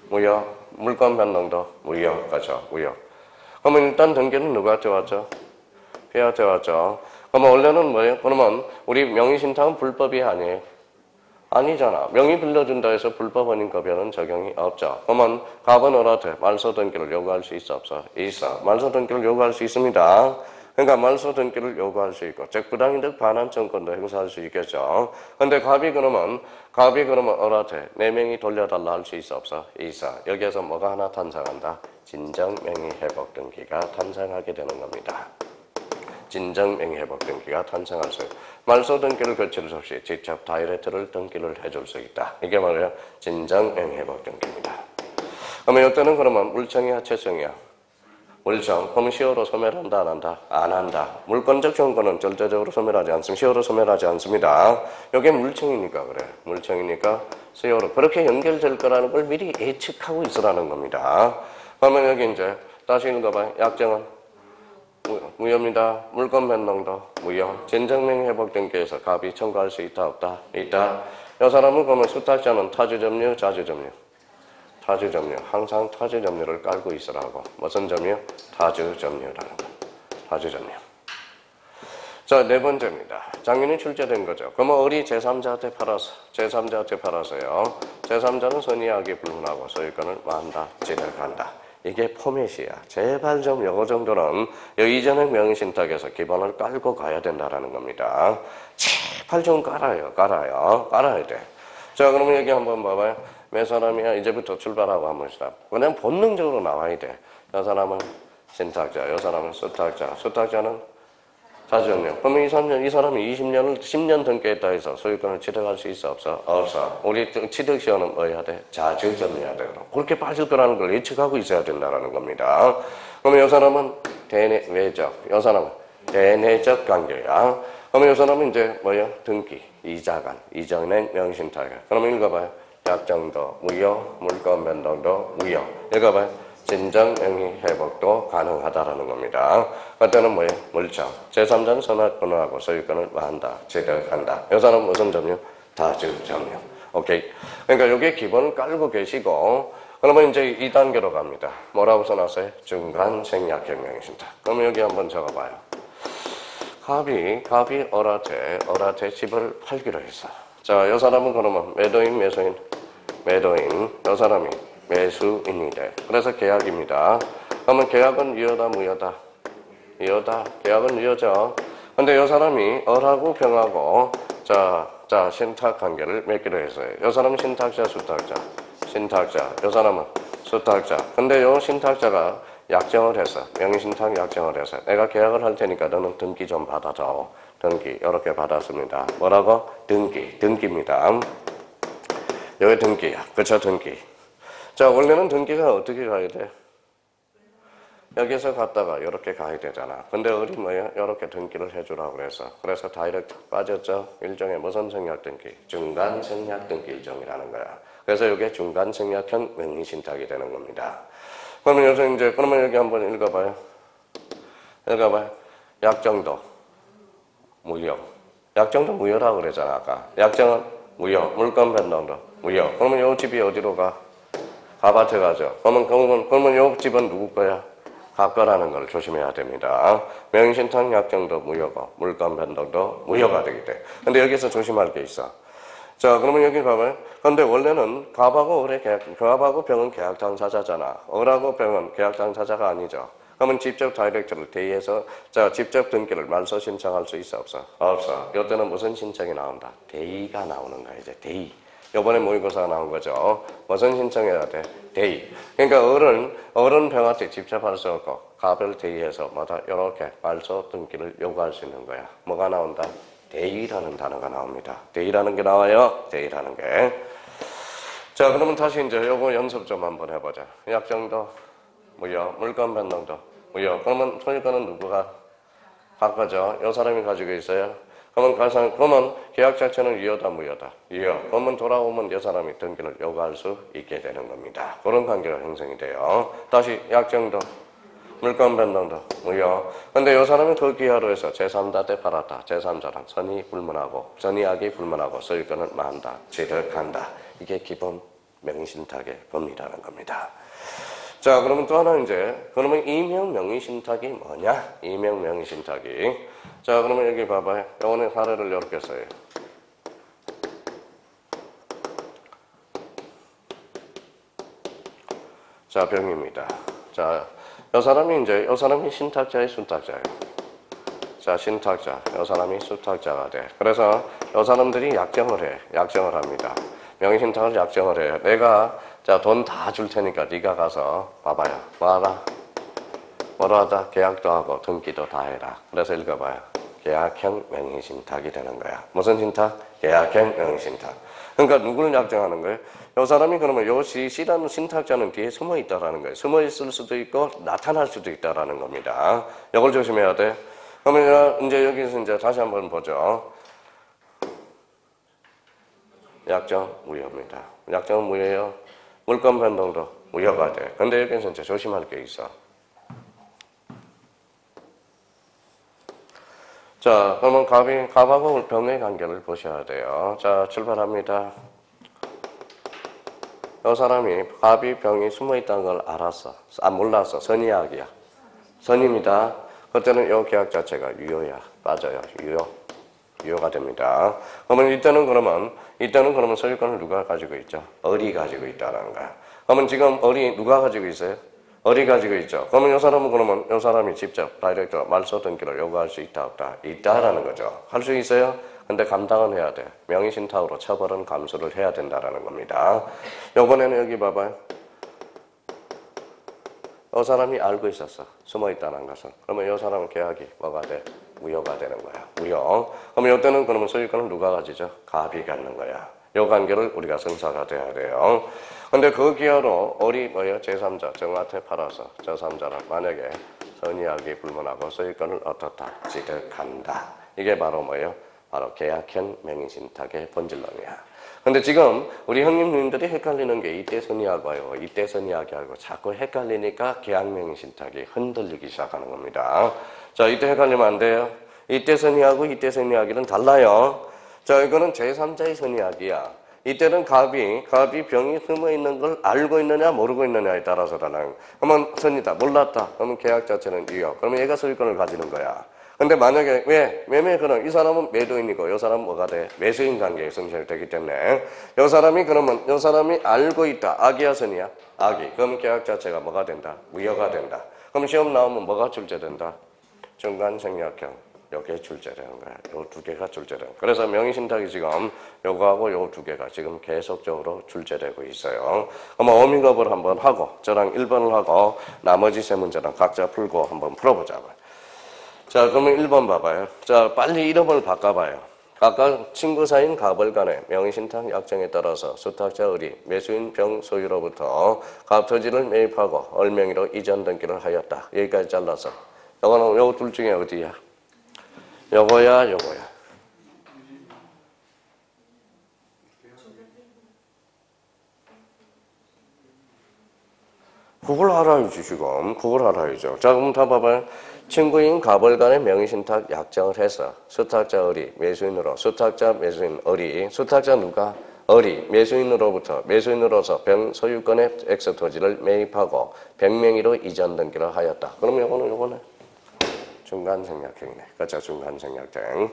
무효. 물건 변동도 무효. 그렇죠. 무효. 그러면 일단 등기는 누구한테 왔죠? B한테 왔죠. 그러면 원래는 뭐예요? 그러면 우리 명의신탁은 불법이 아니에요. 아니잖아. 명의 빌려준다 해서 불법 원인급여는 적용이 없죠. 그러면 갑은 어라한테 말소 등기를 요구할 수 있어 없어? 있어. 말소 등기를 요구할 수 있습니다. 그러니까 말소 등기를 요구할 수 있고, 즉 부당이득 반환 청구권도 행사할 수 있겠죠. 근데 갑이 그러면 어라한테 내 명의 돌려달라 할 수 있어 없어? 있어. 여기에서 뭐가 하나 탄생한다? 진정 명의 회복 등기가 탄생하게 되는 겁니다. 진정 명의 회복 등기가 탄생할 수 있다. 말소 등기를 거칠 수 없이 직접 다이렉트를 등기를 해줄 수 있다. 이게 뭐예요? 진정 명의 회복 등기입니다. 그러면 이때는 그러면 물청이야, 채청이야? 물청. 그럼 시효로 소멸한다, 안 한다? 안 한다. 물권적 정권은 절대적으로 소멸하지 않습니다. 시효로 소멸하지 않습니다. 이게 물청이니까 그래. 물청이니까 시효로 그렇게 연결될 거라는 걸 미리 예측하고 있으라는 겁니다. 그러면 여기 이제 다시 읽어봐요. 약정은 무효입니다. 물권 변동도 무효. 진정명 회복 등기에서 갑이 청구할 수 있다 없다? 있다. 이 사람은 그러면 수탁자는 타주점유, 자주점유. 타주점유. 항상 타주점유를 깔고 있으라고. 무슨 점유? 타주점유라는 거. 타주점유. 자, 네 번째입니다. 작년에 출제된 거죠. 그러면 어리 제3자한테 팔았어요. 제3자는 선의하게 불문하고 소유권을 뭐한다? 지득한다. 이게 포맷이야. 제발 좀 요거 정도는 이전의 명의신탁에서 기본을 깔고 가야 된다라는 겁니다. 제발 좀 깔아야 돼. 자, 그러면 여기 한번 봐봐요. 몇 사람이야? 이제부터 출발하고 한번 시작. 그냥 본능적으로 나와야 돼. 이 사람은 신탁자, 이 사람은 수탁자. 수탁자는 자주점유. 그러면 이 사람이 10년 등기했다 해서 소유권을 취득할 수 있어 없어? 없어. 우리 취득시효는 뭐 해야 돼? 자주점유해야 돼. 그렇게 빠질 거라는 걸 예측하고 있어야 된다는 겁니다. 그러면 이 사람은 대내외적. 이 사람은 대내적 관계야. 그러면 이 사람은 이제 뭐야? 등기, 이자간, 이전의 명의신탁이야. 그러면 읽어봐요. 약정도 무효, 물권 변동도 무효. 읽어봐요. 진정 명의 회복도 가능하다라는 겁니다. 그때는 뭐예요? 물청. 제3자는 선언권을 하고 소유권을 뭐한다? 취득한다. 이 사람은 무슨 점유? 다주점유. 오케이. 그러니까 이게 기본을 깔고 계시고, 그러면 이제 2단계로 갑니다. 뭐라고 써놨어요? 중간 생략형 명의신탁. 그러면 여기 한번 적어봐요. 갑이 어라한테 집을 팔기로 했어. 자, 이 사람은 그러면 매도인, 매수인? 매도인. 이 사람이 매수인이 돼. 그래서 계약입니다. 그러면 계약은 유효다, 무효다? 유효다. 계약은 유효죠. 근데 이 사람이 어하고 병하고 자 신탁 관계를 맺기로 했어요. 이 사람은 신탁자, 수탁자. 신탁자. 이 사람은 수탁자. 근데 이 신탁자가 약정을 했어. 명의신탁 약정을 해서 내가 계약을 할 테니까 너는 등기 좀 받아줘. 등기 이렇게 받았습니다. 뭐라고? 등기입니다. 여기 등기야. 그쵸? 등기. 자, 원래는 등기가 어떻게 가야 돼? 여기서 갔다가 이렇게 가야 되잖아. 근데 우리 뭐야? 이렇게 등기를 해주라고 그래서 다이렉트 빠졌죠? 일종의 무슨 생략 등기? 중간 생략 등기 일종이라는 거야. 그래서 이게 중간 생략형 명의신탁이 되는 겁니다. 그러면 여기서 이제 그러면 여기 한번 읽어봐요. 약정도 무효. 약정도 무효라고 그랬잖아 아까. 약정은 무효. 물건 변동도 무효. 그러면 요 집이 어디로 가? 가밭에 가죠. 그러면 요 집은 누구 거야? 가 거라는 걸 조심해야 됩니다. 명의신탁 약정도 무효고 물건 변동도 무효가 되기 때문에. 근데 여기서 조심할 게 있어. 자, 그러면 여기 봐봐요. 근데 원래는 갑하고 갑하고 병은 계약 당사자잖아. 을하고 병은 계약 당사자가 아니죠. 그러면 직접 다이렉트를 대의해서 자 직접 등기를 말소 신청할 수 있어 없어? 없어. 이때는 무슨 신청이 나온다? 대의가 나오는 거야 이제 대의. 이번에 모의고사가 나온 거죠. 무슨 신청해야 돼? 대의. 그러니까 을은 병한테 직접 할 수 없고 갑을 대의해서 뭐다 이렇게 말소 등기를 요구할 수 있는 거야. 뭐가 나온다? 대의라는 단어가 나옵니다. 대의라는 게 나와요. 대의라는 게. 자, 그러면 다시 이제 요거 연습 좀 한번 해보자. 약정도 무효, 물건 변동도 무효. 그러면 소유권은 누구가 바꿔죠? 요 사람이 가지고 있어요. 그러면 계약 자체는 유효다, 무효다? 유효. 그러면 돌아오면 요 사람이 등기를 요구할 수 있게 되는 겁니다. 그런 관계가 형성이 돼요. 다시 약정도 물건 변동도 무효. 근데 요 사람이 그 기하로 해서 제3자한테 팔았다. 제3자랑 선의악이 불문하고 소유권을 만다, 취득한다. 이게 기본 명의신탁의 범위라는 겁니다. 자, 그러면 또 하나 이제 그러면 이명 명의신탁이 뭐냐? 이명 명의신탁이. 자, 그러면 여기 봐봐요. 요번에 사례를 이렇게 써요. 자, 병입니다. 자, 요 사람이 신탁자예요, 수탁자예요? 자, 신탁자. 요 사람이 수탁자가 돼. 그래서 요 사람들이 약정을 합니다. 명의신탁을 약정을 해요. 내가 자, 돈 다 줄 테니까 네가 가서 봐봐요. 뭐로 하다? 계약도 하고 등기도 다 해라. 그래서 읽어봐요. 계약형 명의신탁이 되는 거야. 무슨 신탁? 계약형 명의신탁. 그러니까 누구를 약정하는 거예요? 요 사람이 그러면 요 C라는 신탁자는 뒤에 숨어 있다라는 거예요. 숨어 있을 수도 있고 나타날 수도 있다라는 겁니다. 이걸 조심해야 돼. 그러면 이제 여기서 이제 다시 한번 보죠. 약정 무효입니다. 약정은 무효예요. 물건 변동도 무효가 돼. 근데 여기서 이제 조심할 게 있어. 자, 그러면 갑하고 병의 관계를 보셔야 돼요. 자, 출발합니다. 이 사람이 갑이 병이 숨어있다는 걸 알았어. 몰랐어. 선의악이야. 선입니다. 그때는 이 계약 자체가 유효야. 맞아요. 유효가 됩니다. 그러면 이때는 그러면 소유권을 누가 가지고 있죠? 을이 가지고 있다는 거야. 그러면 지금 을이 누가 가지고 있어요? 을이 가지고 있죠. 그러면 이 사람이 직접 다이렉트 말소 등기를 요구할 수 있다 없다? 있다라는 거죠. 할 수 있어요? 근데 감당은 해야 돼. 명의신탁으로 처벌은 감수를 해야 된다라는 겁니다. 요번에는 여기 봐봐요. 이 사람이 알고 있었어. 숨어 있다는 것은. 그러면 이 사람은 계약이 뭐가 돼? 무효가 되는 거야. 무효. 그러면 이때는 그러면 소유권을 누가 가지죠? 갑이 갖는 거야. 이 관계를 우리가 성사가 돼야 돼요. 근데 그 기하로 을이 뭐예요? 제3자 정한테 팔아서 제3자랑 만약에 선의악이 불문하고 소유권을 어떻다? 취득한다. 이게 바로 뭐예요? 바로 계약형 명의신탁의 본질론이야. 근데 지금 우리 형님들이 헷갈리는 게 이때 선의하고요, 이때 선의하기하고 자꾸 헷갈리니까 계약명의신탁이 흔들리기 시작하는 겁니다. 자, 이때 헷갈리면 안 돼요. 이때 선의하고 이때 선의하기는 달라요. 자, 이거는 제3자의 선의하기야. 이때는 갑이 병이 숨어 있는 걸 알고 있느냐 모르고 있느냐에 따라서 달라요. 그러면 선이다, 몰랐다. 그러면 계약 자체는 유효. 그러면 얘가 소유권을 가지는 거야. 근데 만약에 매매권은 이 사람은 매도인이고 이 사람은 뭐가 돼? 매수인 관계에 성립되기 때문에 이 사람이 알고 있다. 악이야 선이야? 악이. 그럼 계약 자체가 뭐가 된다? 무효가 된다. 그럼 시험 나오면 뭐가 출제된다? 중간생략형. 요게 출제되는 거야. 요 두 개가 출제되는 거야. 그래서 명의신탁이 지금 요거하고 요 두 개가 지금 계속적으로 출제되고 있어요. 그럼 어민겁을 한번 하고 저랑 1번을 하고 나머지 세 문제랑 각자 풀고 한번 풀어보자고요. 자, 그러면 1번 봐봐요. 자, 빨리 이름을 바꿔봐요. 각각 친구 사이인 갑을 간의 명의신탁 약정에 따라서 수탁자 을이 매수인 병 소유로부터 갑 토지를 매입하고 을 명의로 이전 등기를 하였다. 여기까지 잘라서. 요거는 요 둘 중에 어디야? 요거야. 그걸 알아야지, 지금. 그걸 알아야죠. 자, 그럼 다 봐봐요. 친구인 갑을 간의 명의신탁 약정을 해서 수탁자 을이 매수인으로, 수탁자 매수인 을이, 수탁자 누가? 을이 매수인으로부터 매수인으로서 병 소유권의 X 토지를 매입하고 병명의로 이전 등기를 하였다. 그럼 요거는 중간생략형이네. 그렇죠? 중간생략형.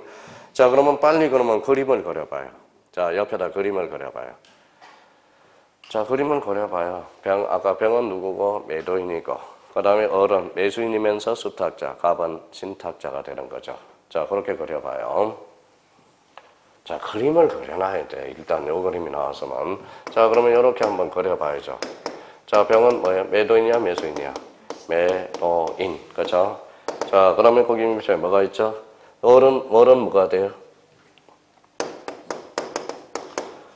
자, 그러면 빨리 그러면 그림을 그려봐요. 자, 옆에다 그림을 그려봐요. 자, 그림을 그려봐요. 아까 병은 누구고? 매도인이고. 그 다음에 을은 매수인이면서 수탁자, 갑은 신탁자가 되는 거죠. 자, 그렇게 그려봐요. 자, 그림을 그려놔야 돼. 일단 요 그림이 나왔으면. 자, 그러면 이렇게 한번 그려봐야죠. 자, 병은 뭐예요? 매도인이야, 매수인이야? 매도인. 그렇죠? 자, 그러면 거기 밑에 뭐가 있죠? 을은 뭐가 돼요?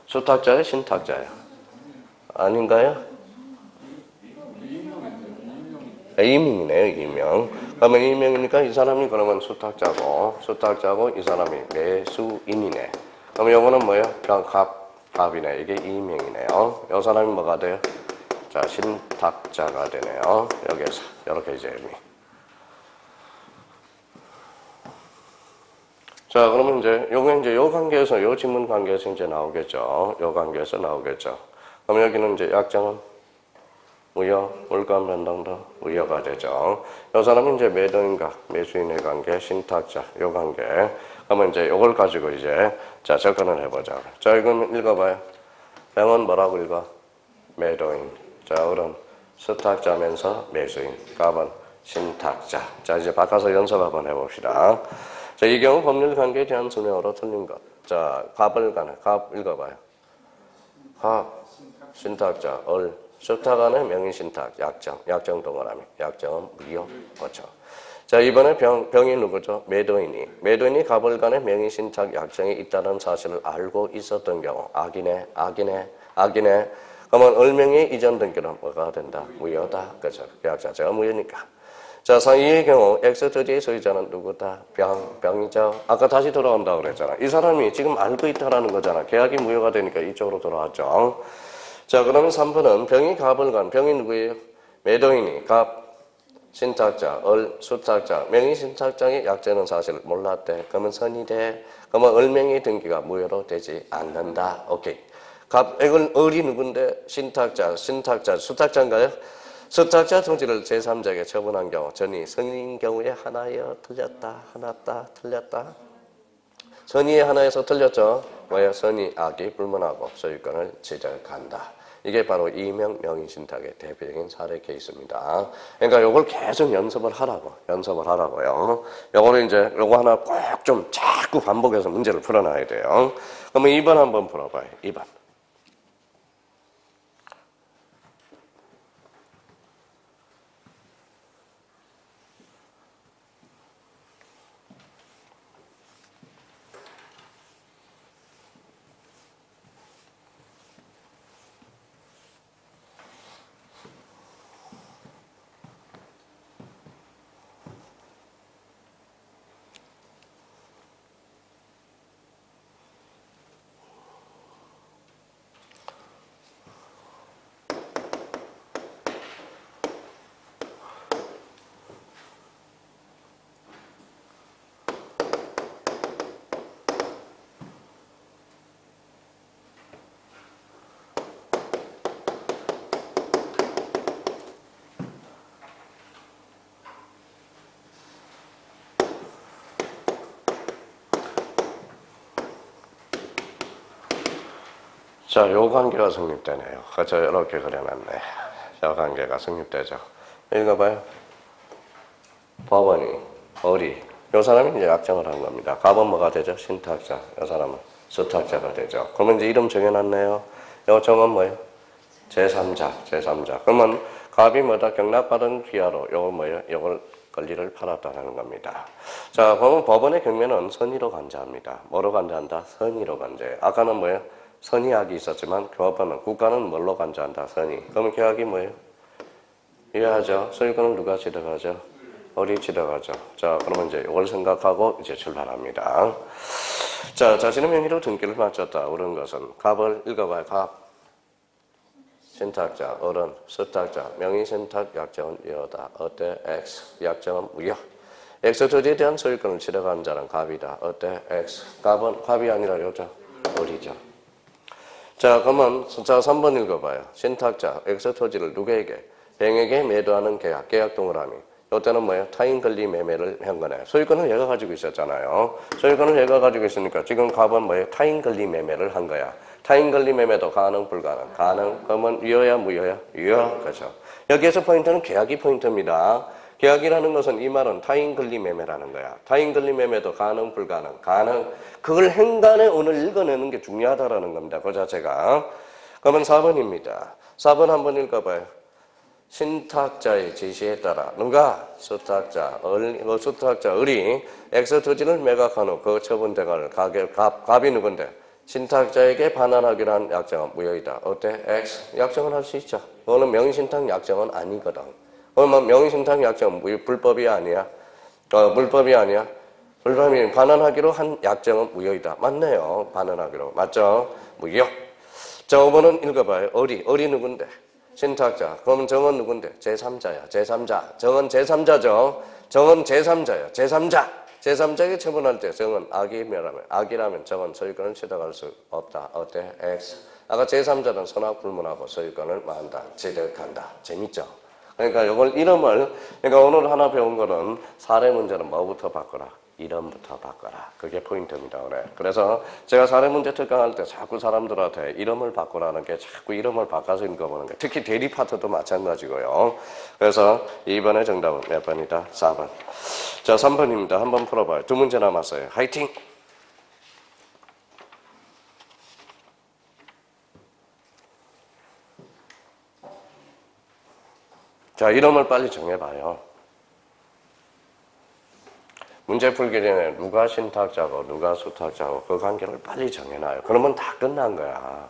수탁자예요, 신탁자예요? 아닌가요? 이명이네요, 이명. 그러면 이명이니까 이 사람이 그러면 수탁자고 이 사람이 매수인이네. 그럼 요거는 뭐예요? 그냥 갑이네. 이게 이명이네요. 이 사람이 뭐가 돼요? 자, 신탁자가 되네요. 여기에서 이렇게 이제 자, 그러면 이제 요게 이제 요 관계에서 요 지문 관계에서 이제 나오겠죠. 요 관계에서 나오겠죠. 그럼 여기는 이제 약정은 무효, 물감 변동도 무효가 되죠. 이 사람은 이제 매도인과 매수인의 관계, 신탁자, 요 관계. 그러면 이제 요걸 가지고 이제, 자, 접근을 해보자. 자, 이건 읽어봐요. 병은 뭐라고 읽어? 매도인. 자, 을은 수탁자면서 매수인. 갑은 신탁자. 자, 이제 바꿔서 연습 한번 해봅시다. 자, 이 경우 법률 관계에 대한 설명으로 틀린 것. 자, 갑 읽어봐요. 갑, 신탁자, 을. 수탁 간의 명의신탁, 약정 동그라미, 약정은 무효, 그렇죠. 자, 이번에 병이 누구죠? 매도인이 갑을 간의 명의신탁 약정이 있다는 사실을 알고 있었던 경우, 악이네. 그러면 을명의 이전 등기는 뭐가 된다? 무효다, 그렇죠. 계약 자체가 무효니까. 자, 이의 경우 X토지의 소유자는 누구다? 병이죠. 아까 다시 돌아온다고 그랬잖아. 이 사람이 지금 알고 있다라는 거잖아. 계약이 무효가 되니까 이쪽으로 돌아왔죠. 자, 그러면 3번은 병이 누구예요? 매도인이 갑, 신탁자, 을, 수탁자, 명의 신탁자의 약정은 사실 몰랐대. 그러면 선이 돼. 그러면 을명의 등기가 무효로 되지 않는다. 오케이. 을이 누군데? 신탁자, 수탁자인가요? 수탁자 토지를 제3자에게 처분한 경우, 전이 선인 경우에 하나여 틀렸다. 선의의 하나에서 틀렸죠. 뭐야? 선의, 악이 불문하고 소유권을 지적한다. 이게 바로 이명 명의신탁의 대표적인 사례 케이스입니다. 그러니까 요걸 계속 연습을 하라고요. 요거는 이제 요거 하나 꼭 좀 자꾸 반복해서 문제를 풀어놔야 돼요. 그러면 2번 한번 풀어봐요. 2번. 자, 요 관계가 성립되네요. 그렇죠? 이렇게 그려놨네. 요 관계가 성립되죠. 읽어봐요. 법원이, 을이, 요 사람이 이제 약정을 한 겁니다. 갑은 뭐가 되죠? 신탁자. 요 사람은 수탁자가 되죠. 그러면 이제 이름 정해놨네요. 요 정은 뭐예요? 제3자. 그러면 갑이 뭐다? 경락받은 귀하로 요걸 뭐예요? 요걸 권리를 팔았다는 겁니다. 자, 그러면 법원의 경매는 선의로 간주합니다. 뭐로 간주한다? 선의로 간주해요. 아까는 뭐예요? 선의악이 있었지만 교합하면 국가는 뭘로 간주한다? 선의. 그러면 계약이 뭐예요? 이해하죠? 소유권은 누가 지정하죠? 을이 지정하죠. 자, 그러면 이제 이걸 생각하고 이제 출발합니다. 자, 자신의 명의로 등기를 마쳤다. 그런 것은 갑을 읽어봐요. 갑. 신탁자, 어른, 수탁자, 명의신탁 약정은 여다. 어때? X. 약정은 무효. X 토지에 대한 소유권을 취득한 자는 갑이다. 어때? X. 갑이 아니라 여자. 어리죠. 자, 그러면 숫자 3번 읽어봐요. 신탁자, X 토지를 누구에게? 뱅에게 매도하는 계약, 계약 동그라미. 이때는 뭐예요? 타인 권리 매매를 한 거네. 소유권을 얘가 가지고 있었잖아요. 소유권을 얘가 가지고 있으니까 지금 갑은 뭐예요? 타인 권리 매매를 한 거야. 타인 권리 매매도 가능, 불가능? 가능. 그러면 유효야, 무효야? 유효. 그렇죠. 여기에서 포인트는 계약이 포인트입니다. 계약이라는 것은 이 말은 타인 권리 매매라는 거야. 타인 권리 매매도 가능, 불가능? 가능. 그걸 행간의 운을 읽어내는 게 중요하다라는 겁니다. 그 자체가. 그러면 4번입니다. 4번 한번 읽어봐요. 신탁자의 지시에 따라 누가? 수탁자, 을이 X 토지를 매각한 후 그 처분 대가를 갑이 누군데? 신탁자에게 반환하기로 한 약정은 무효이다. 어때? X. 약정은 할 수 있죠. 그거는 명의신탁 약정은 아니거든. 그러면 명의신탁 약정은 불법이 아니야? 불법이 아니야? 불법이 반환하기로 한 약정은 무효이다. 맞네요. 반환하기로. 맞죠? 무효. 자, 5번은 읽어봐요. 을이 누군데? 신탁자. 그러면 정은 누군데? 제3자야. 제3자. 정은 제3자죠. 정은 제3자야. 제3자. 제3자에게 처분할 때 정은 악이라면 정은 소유권을 취득할 수 없다. 어때? X. 아까 제3자는 선악 불문하고 소유권을 만다. 취득한다. 재밌죠? 그러니까 이걸 이름을, 그러니까 오늘 하나 배운 거는 사례 문제는 뭐부터 바꿔라? 이름부터 바꿔라. 그게 포인트입니다. 그래서 제가 사례 문제 특강할 때 자꾸 사람들한테 이름을 바꾸라는 게 자꾸 이름을 바꿔서 읽어보는 게, 특히 대리 파트도 마찬가지고요. 그래서 2번의 정답은 몇 번이다? 4번. 자, 3번입니다. 한번 풀어봐요. 두 문제 남았어요. 화이팅! 자, 이름을 빨리 정해봐요. 문제 풀기 전에 누가 신탁자고 누가 수탁자고 그 관계를 빨리 정해놔요. 그러면 다 끝난 거야.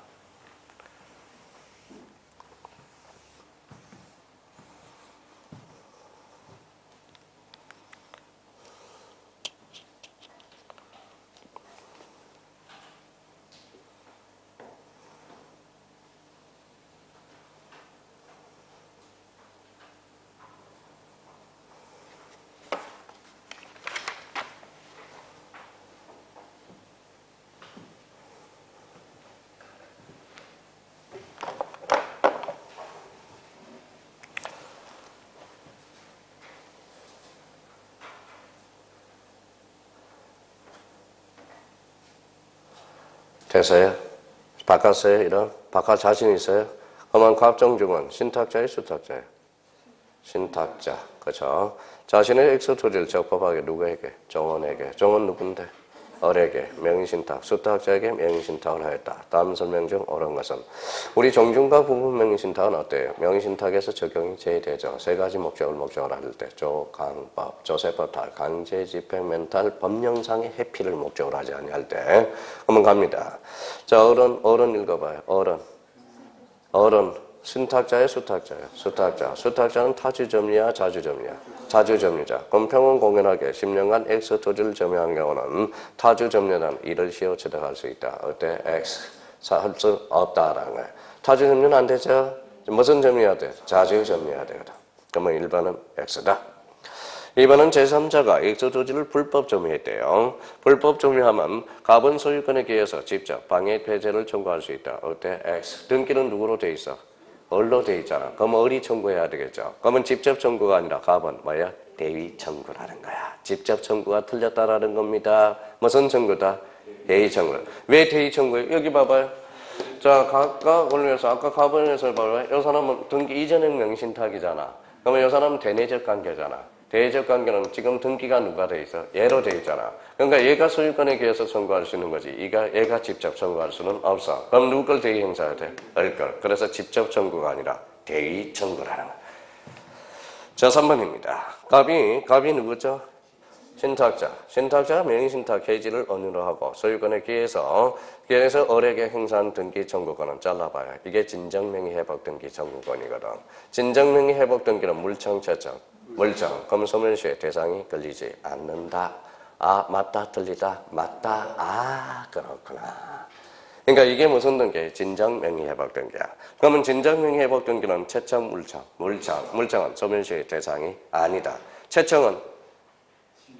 됐어요? 바꿨어요? 이런? 바꿔 자신 있어요? 그러면 갑정중은 신탁자의 수탁자예요? 신탁자. 그렇죠? 자신의 X 토지를 적법하게 누구에게? 정원에게. 정원 누군데? 을에게 명의신탁, 수탁자에게 명의신탁을 하였다. 다음 설명 중 옳은 것은? 우리 정중과 부분 명의신탁은 어때요? 명의신탁에서 적용이 제외되죠. 세 가지 목적을 할 때 조강법, 조세법탈, 강제집행, 멘탈, 법령상의 해피를 목적으로 하지 아니할 때. 한번 갑니다. 자, 어른 읽어봐요. 어른. 신탁자의 수탁자예요. 수탁자는 타주점유야, 자주점유야? 자주점유자. 그럼 평은 공연하게 10년간 X 토지를 점유한 경우는 타주점유는 이를 시효 취득할 수 있다. 어때? X. 할 수 없다라는 거예요. 타주점유는 안 되죠? 무슨 점유해야 돼? 자주점유해야 되거든. 그러면 1번은 X다. 2번은 제3자가 X 토지를 불법 점유했대요. 불법 점유하면 갑은 소유권에 기해서 직접 방해 폐쇄를 청구할 수 있다. 어때? X. 등기는 누구로 돼 있어? 을로 돼 있잖아. 그럼 을이 청구해야 되겠죠. 그러면 직접 청구가 아니라 갑은 뭐야? 대위 청구라는 거야. 직접 청구가 틀렸다라는 겁니다. 무슨 청구다? 대위 청구. 왜 대위 청구예요? 여기 봐봐요. 자, 각각 올려서 아까 갑은에서 봐봐요. 이 사람은 등기 이전행 명신탁이잖아. 그러면 이 사람은 대내적 관계잖아. 대내적 관계는 지금 등기가 누가 돼 있어? 얘로 돼 있잖아. 그러니까 얘가 소유권에 기해서 청구할 수 있는 거지. 얘가 직접 청구할 수는 없어. 그럼 누구 걸 대위 행사해야 돼? 을 걸. 그래서 직접 청구가 아니라 대위 청구라는 거야. 자, 3번입니다. 갑이 누구죠? 신탁자가 명의신탁 해지를 언유로 하고 소유권에 기해서 을에게 행사한 등기 청구권은 잘라봐요. 이게 진정명의 회복 등기 청구권이거든. 진정명의 회복 등기는 물청. 그럼 소멸시효의 대상이 걸리지 않는다. 아, 맞다, 틀리다, 맞다. 아, 그렇구나. 그러니까 이게 무슨 등기? 진정명의회복 등기야. 그러면 진정명의회복 등기는 채청, 물청은 소멸시효의 대상이 아니다. 채청은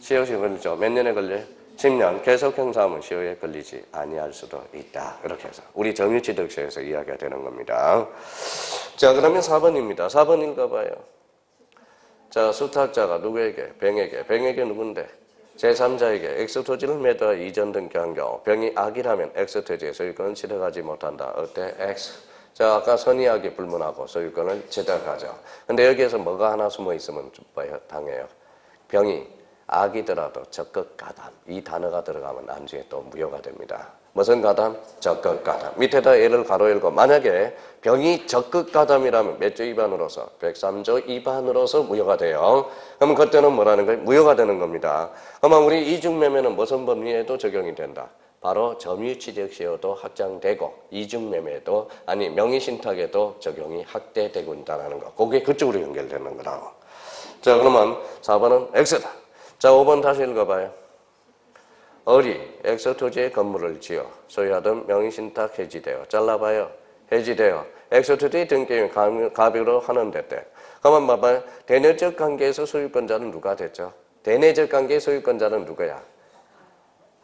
시효시 걸리죠. 몇 년에 걸려요? 10년. 계속 형사하면 시효에 걸리지 아니할 수도 있다. 이렇게 해서 우리 점유취득세에서 이야기가 되는 겁니다. 자, 그러면 4번입니다. 4번 읽어봐요. 자, 수탁자가 누구에게? 병에게 누군데? 제3자에게 X토지를 매도하여 이전 등기한 경우 병이 악이라면 X토지의 소유권을 취득하지 못한다. 어때? X. 자, 아까 선의악이 불문하고 소유권을 취득하죠. 근데 여기에서 뭐가 하나 숨어 있으면 당해요. 병이 악이더라도 적극가담. 이 단어가 들어가면 나중에 또 무효가 됩니다. 무슨 가담? 적극가담. 밑에다 예를 가로 열고 만약에 병이 적극가담이라면 몇 조 위반으로서? 103조 위반으로서 무효가 돼요. 그러면 그때는 뭐라는 거예요? 무효가 되는 겁니다. 그러면 우리 이중매매는 무슨 법리에도 적용이 된다. 바로 점유취득시효도 확장되고 이중매매도 아니 명의신탁에도 적용이 확대되고 있다는 거. 그게 그쪽으로 연결되는 거라고. 자, 그러면 4번은 X다. 자, 5번 다시 읽어봐요. 을이 X토지의 건물을 지어 소유하던 명의신탁 해지되어 잘라봐요. 해지되어 X토지 등기인 가비로 환원됐대. 그러면 봐봐요. 대내적 관계에서 소유권자는 누가 됐죠? 대내적 관계의 소유권자는 누구야?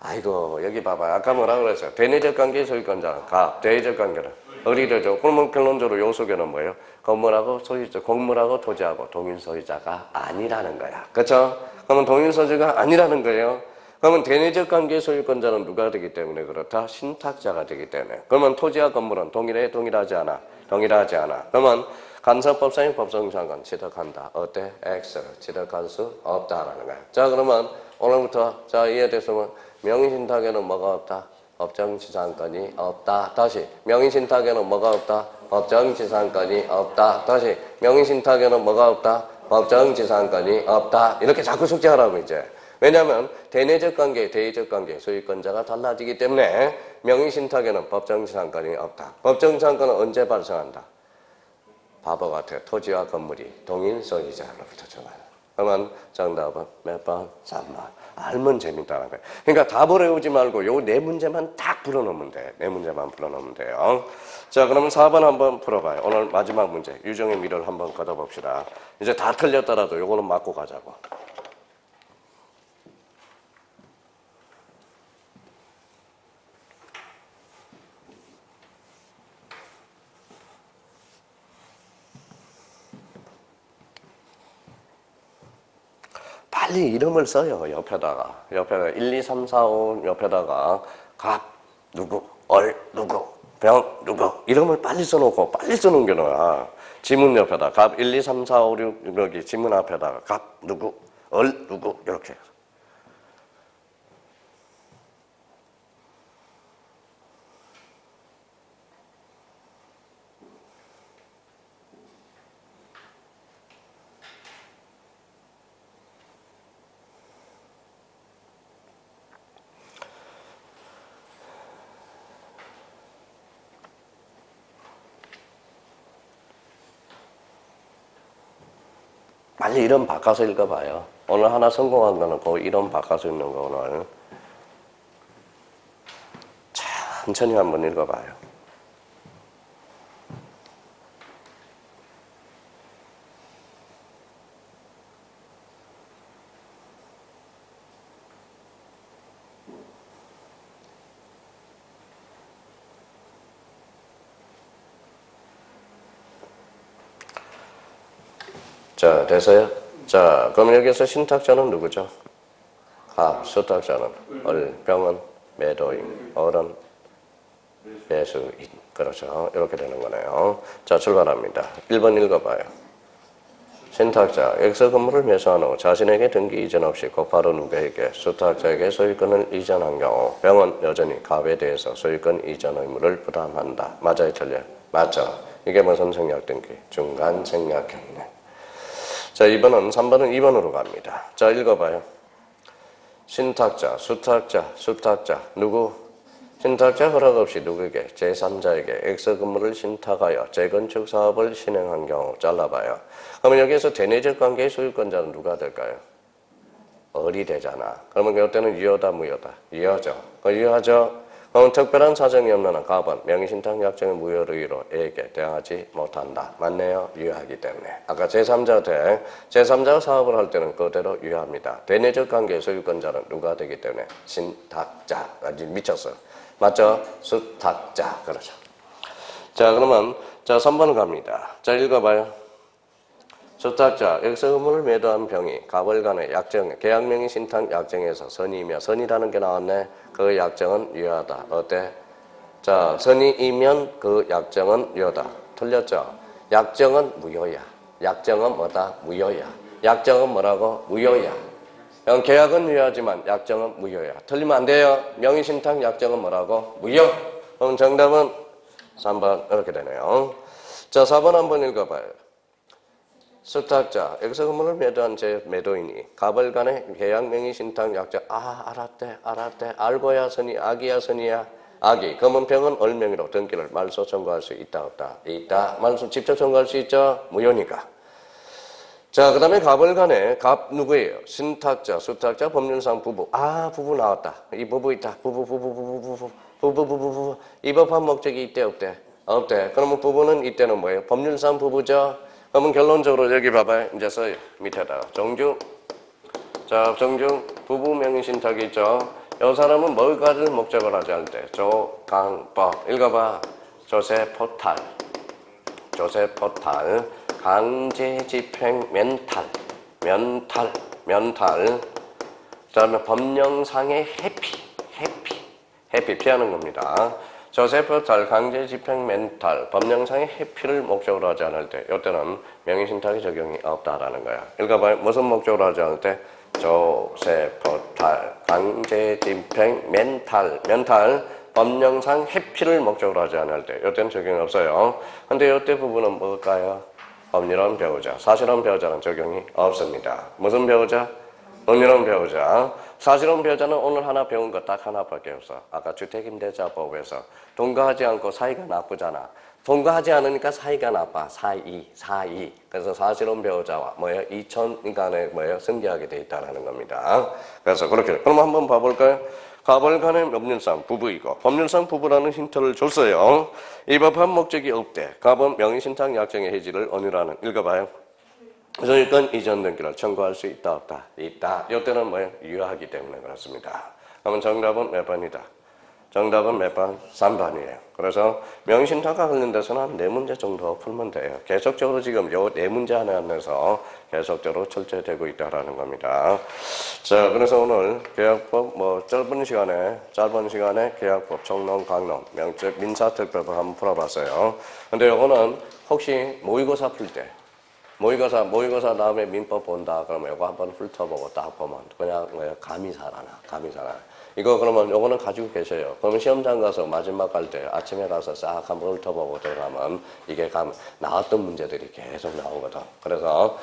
아이고 여기 봐봐요. 아까 뭐라고 그랬어요? 대내적 관계의 소유권자는 갑, 대내적 관계는 을이 되죠. 그러면 결론적으로 요 속에는 뭐예요? 건물하고 소유자, 건물하고 토지하고 동일 소유자가 아니라는 거야. 그렇죠? 그러면 동일 소유자가 아니라는 거예요. 그러면 대내적 관계의 소유권자는 누가 되기 때문에 그렇다? 신탁자가 되기 때문에. 그러면 토지와 건물은 동일해? 동일하지 않아? 동일하지 않아. 그러면 간섭법상의 법성상은 취득한다. 어때? X를 취득할 수 없다라는 거야. 자, 그러면 오늘부터 자 이해됐으면 명의신탁에는 뭐가 없다? 법정지상권이 없다. 다시 명의신탁에는 뭐가 없다? 법정지상권이 없다. 다시 명의신탁에는 뭐가 없다? 법정지상권이 없다. 이렇게 자꾸 숙제하라고 이제. 왜냐하면 대내적 관계, 대의적 관계, 소유권자가 달라지기 때문에 명의신탁에는 법정지상권이 없다. 법정지상권은 언제 발생한다? 바보 같아. 토지와 건물이 동일 소유자로부터 정하는. 그러면 정답은 몇 번? 3번. 알면 재밌다는 거예요. 그러니까 답을 외우지 말고 요 네 문제만 딱 풀어놓으면 돼. 네 문제만 풀어놓으면 돼요. 자, 그러면 4번 한번 풀어봐요. 오늘 마지막 문제. 유정의 미를 한번 걷어봅시다. 이제 다 틀렸더라도 요거는 맞고 가자고. 빨리 이름을 써요. 옆에다가 1, 2, 3, 4, 5 옆에다가 갑 누구, 얼 누구, 병 누구 이름을 빨리 써놓고 빨리 쓰는 게 나아. 지문 옆에다 갑 1, 2, 3, 4, 5, 6 여기 지문 앞에다가 갑 누구, 얼 누구 이렇게. 빨리 이름 바꿔서 읽어봐요. 오늘 하나 성공한 거는 그 이름 바꿔서 읽는 거 오늘. 천천히 한번 읽어봐요. 자, 됐어요? 자, 그럼 여기서 신탁자는 누구죠? 갑, 수탁자는 얼, 병은 매도인, 얼은 매수인. 그렇죠. 이렇게 되는 거네요. 자, 출발합니다. 1번 읽어봐요. 신탁자, X 건물을 매수한 후 자신에게 등기 이전 없이 곧바로 누구에게 수탁자에게 소유권을 이전한 경우 병은 여전히 갑에 대해서 소유권 이전 의무를 부담한다. 맞아요, 틀려요? 맞죠. 이게 무슨 생략 등기? 중간 생략형이네. 자, 2번은 3번은 2번으로 갑니다. 자, 읽어봐요. 신탁자, 수탁자, 누구? 신탁자 허락 없이 누구에게? 제3자에게 X 건물을 신탁하여 재건축 사업을 진행한 경우 잘라봐요. 그러면 여기에서 대내적 관계의 소유권자는 누가 될까요? 을이 되잖아. 그러면 이때는 유효다, 무효다? 유효죠. 유효하죠. 특별한 사정이 없는 한 갑은 명의신탁 약정의 무효로 이로 A에게 대항하지 못한다. 맞네요. 유효하기 때문에. 아까 제3자가 사업을 할 때는 그대로 유효합니다. 대내적 관계에서 유권자는 누가 되기 때문에 신탁자. 아주 미쳤어요. 맞죠? 수탁자. 그러죠. 자, 그러면 자 3번 갑니다. 자, 읽어봐요. 수탁자, 여기서 의무를 매도한 병이 갑을 간의 약정, 계약명의 신탁 약정에서 선이며 선이라는 게 나왔네. 그 약정은 유효하다. 어때? 자, 선이면 그 약정은 유효다. 틀렸죠? 약정은 무효야. 약정은 뭐다? 무효야. 약정은 뭐라고? 무효야. 계약은 유효하지만 약정은 무효야. 틀리면 안 돼요. 명의신탁 약정은 뭐라고? 무효. 그럼 정답은 3번 이렇게 되네요. 자, 4번 한번 읽어봐요. 수탁자, 여기서 의무를 매도한 제 매도인이 갑을 간의 계약 명의 신탁 약정. 알았대. 알고야 선이, 악이야 선이야. 악이. 그러면 병은 얼명의로 등기를 말소 청구할 수 있다 없다? 있다. 말소 직접 청구할 수 있죠? 무효니까. 자, 그 다음에 갑을 간에 갑 누구예요? 신탁자, 수탁자, 법률상 부부. 부부 나왔다. 이 부부 있다. 부부. 이 법한 목적이 있대 없대? 없대. 그러면 부부는 이때는 뭐예요? 법률상 부부죠? 그러면 결론적으로 여기 봐봐요. 이제 써요. 밑에다가. 정중. 자, 정중. 부부 명의신탁이 있죠? 이 사람은 뭘까를 목적을 하지 않을 때. 조강법. 읽어봐. 조세포탈. 강제집행 면탈. 그 다음에 법령상의 해피 피하는 겁니다. 조세포탈, 강제집행 멘탈, 법령상의 해피를 목적으로 하지 않을 때 이때는 명의신탁의 적용이 없다라는 거야. 읽어봐요. 무슨 목적으로 하지 않을 때? 조세포탈, 강제집행 멘탈, 법령상 해피를 목적으로 하지 않을 때 이때는 적용이 없어요. 근데 이때 부분은 뭘까요? 법률원 배우자, 사실혼 배우자는 적용이 없습니다. 무슨 배우자? 법률원 배우자. 사실혼 배우자는 오늘 하나 배운 거 딱 하나밖에 없어. 아까 주택임대차법에서 동거하지 않고 사이가 나쁘잖아. 동거하지 않으니까 사이가 나빠. 사이. 그래서 사실혼 배우자와 이천간에 승계하게 돼 있다는 겁니다. 그래서 그렇게. 그럼 한번 봐볼까요? 갑을 간의 법률상 부부이고 법률상 부부라는 힌트를 줬어요. 이 법한 목적이 없대. 갑은 명의신탁 약정의 해지를 언유라는. 읽어봐요. 소유권 이전 등기를 청구할 수 있다 없다? 있다. 이때는 뭐예요? 유효하기 때문에 그렇습니다. 그러면 정답은 몇 번이다? 정답은 몇 번? 3번이에요. 그래서 명의신탁과 관련돼서는 한 4문제 정도 풀면 돼요. 계속적으로 지금 요 4문제 안에서 계속적으로 철저되고 있다라는 겁니다. 자, 그래서 오늘 계약법 짧은 시간에 계약법 총론, 강론, 민사특별법 한번 풀어봤어요. 근데 요거는 혹시 모의고사 풀 때 모의고사 다음에 민법 본다. 그러면 이거 한번 훑어보고 딱 보면 그냥 감이 살아나. 이거 그러면 요거는 가지고 계셔요. 그러면 시험장 가서 마지막 갈 때 아침에 가서 싹 한번 훑어보고 들어가면 이게 나왔던 문제들이 계속 나오거든. 그래서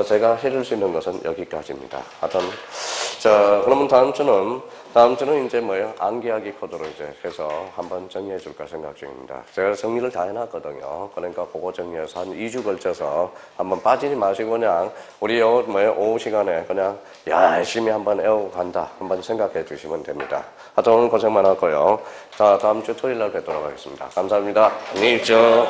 제가 해줄 수 있는 것은 여기까지입니다. 하여튼 자, 그러면 다음 주는 이제 암기하기 코드로 이제 해서 한번 정리해 줄까 생각 중입니다. 제가 정리를 다 해놨거든요. 그러니까 그거 정리해서 한 2주 걸쳐서 한번 빠지지 마시고 그냥 우리 오후 시간에 그냥 열심히 한번 애우고 간다. 한번 생각해 주시면 됩니다. 하여튼 오늘 고생 많았고요. 자, 다음 주 토요일 날 뵙도록 하겠습니다. 감사합니다. 안녕히 계십시오.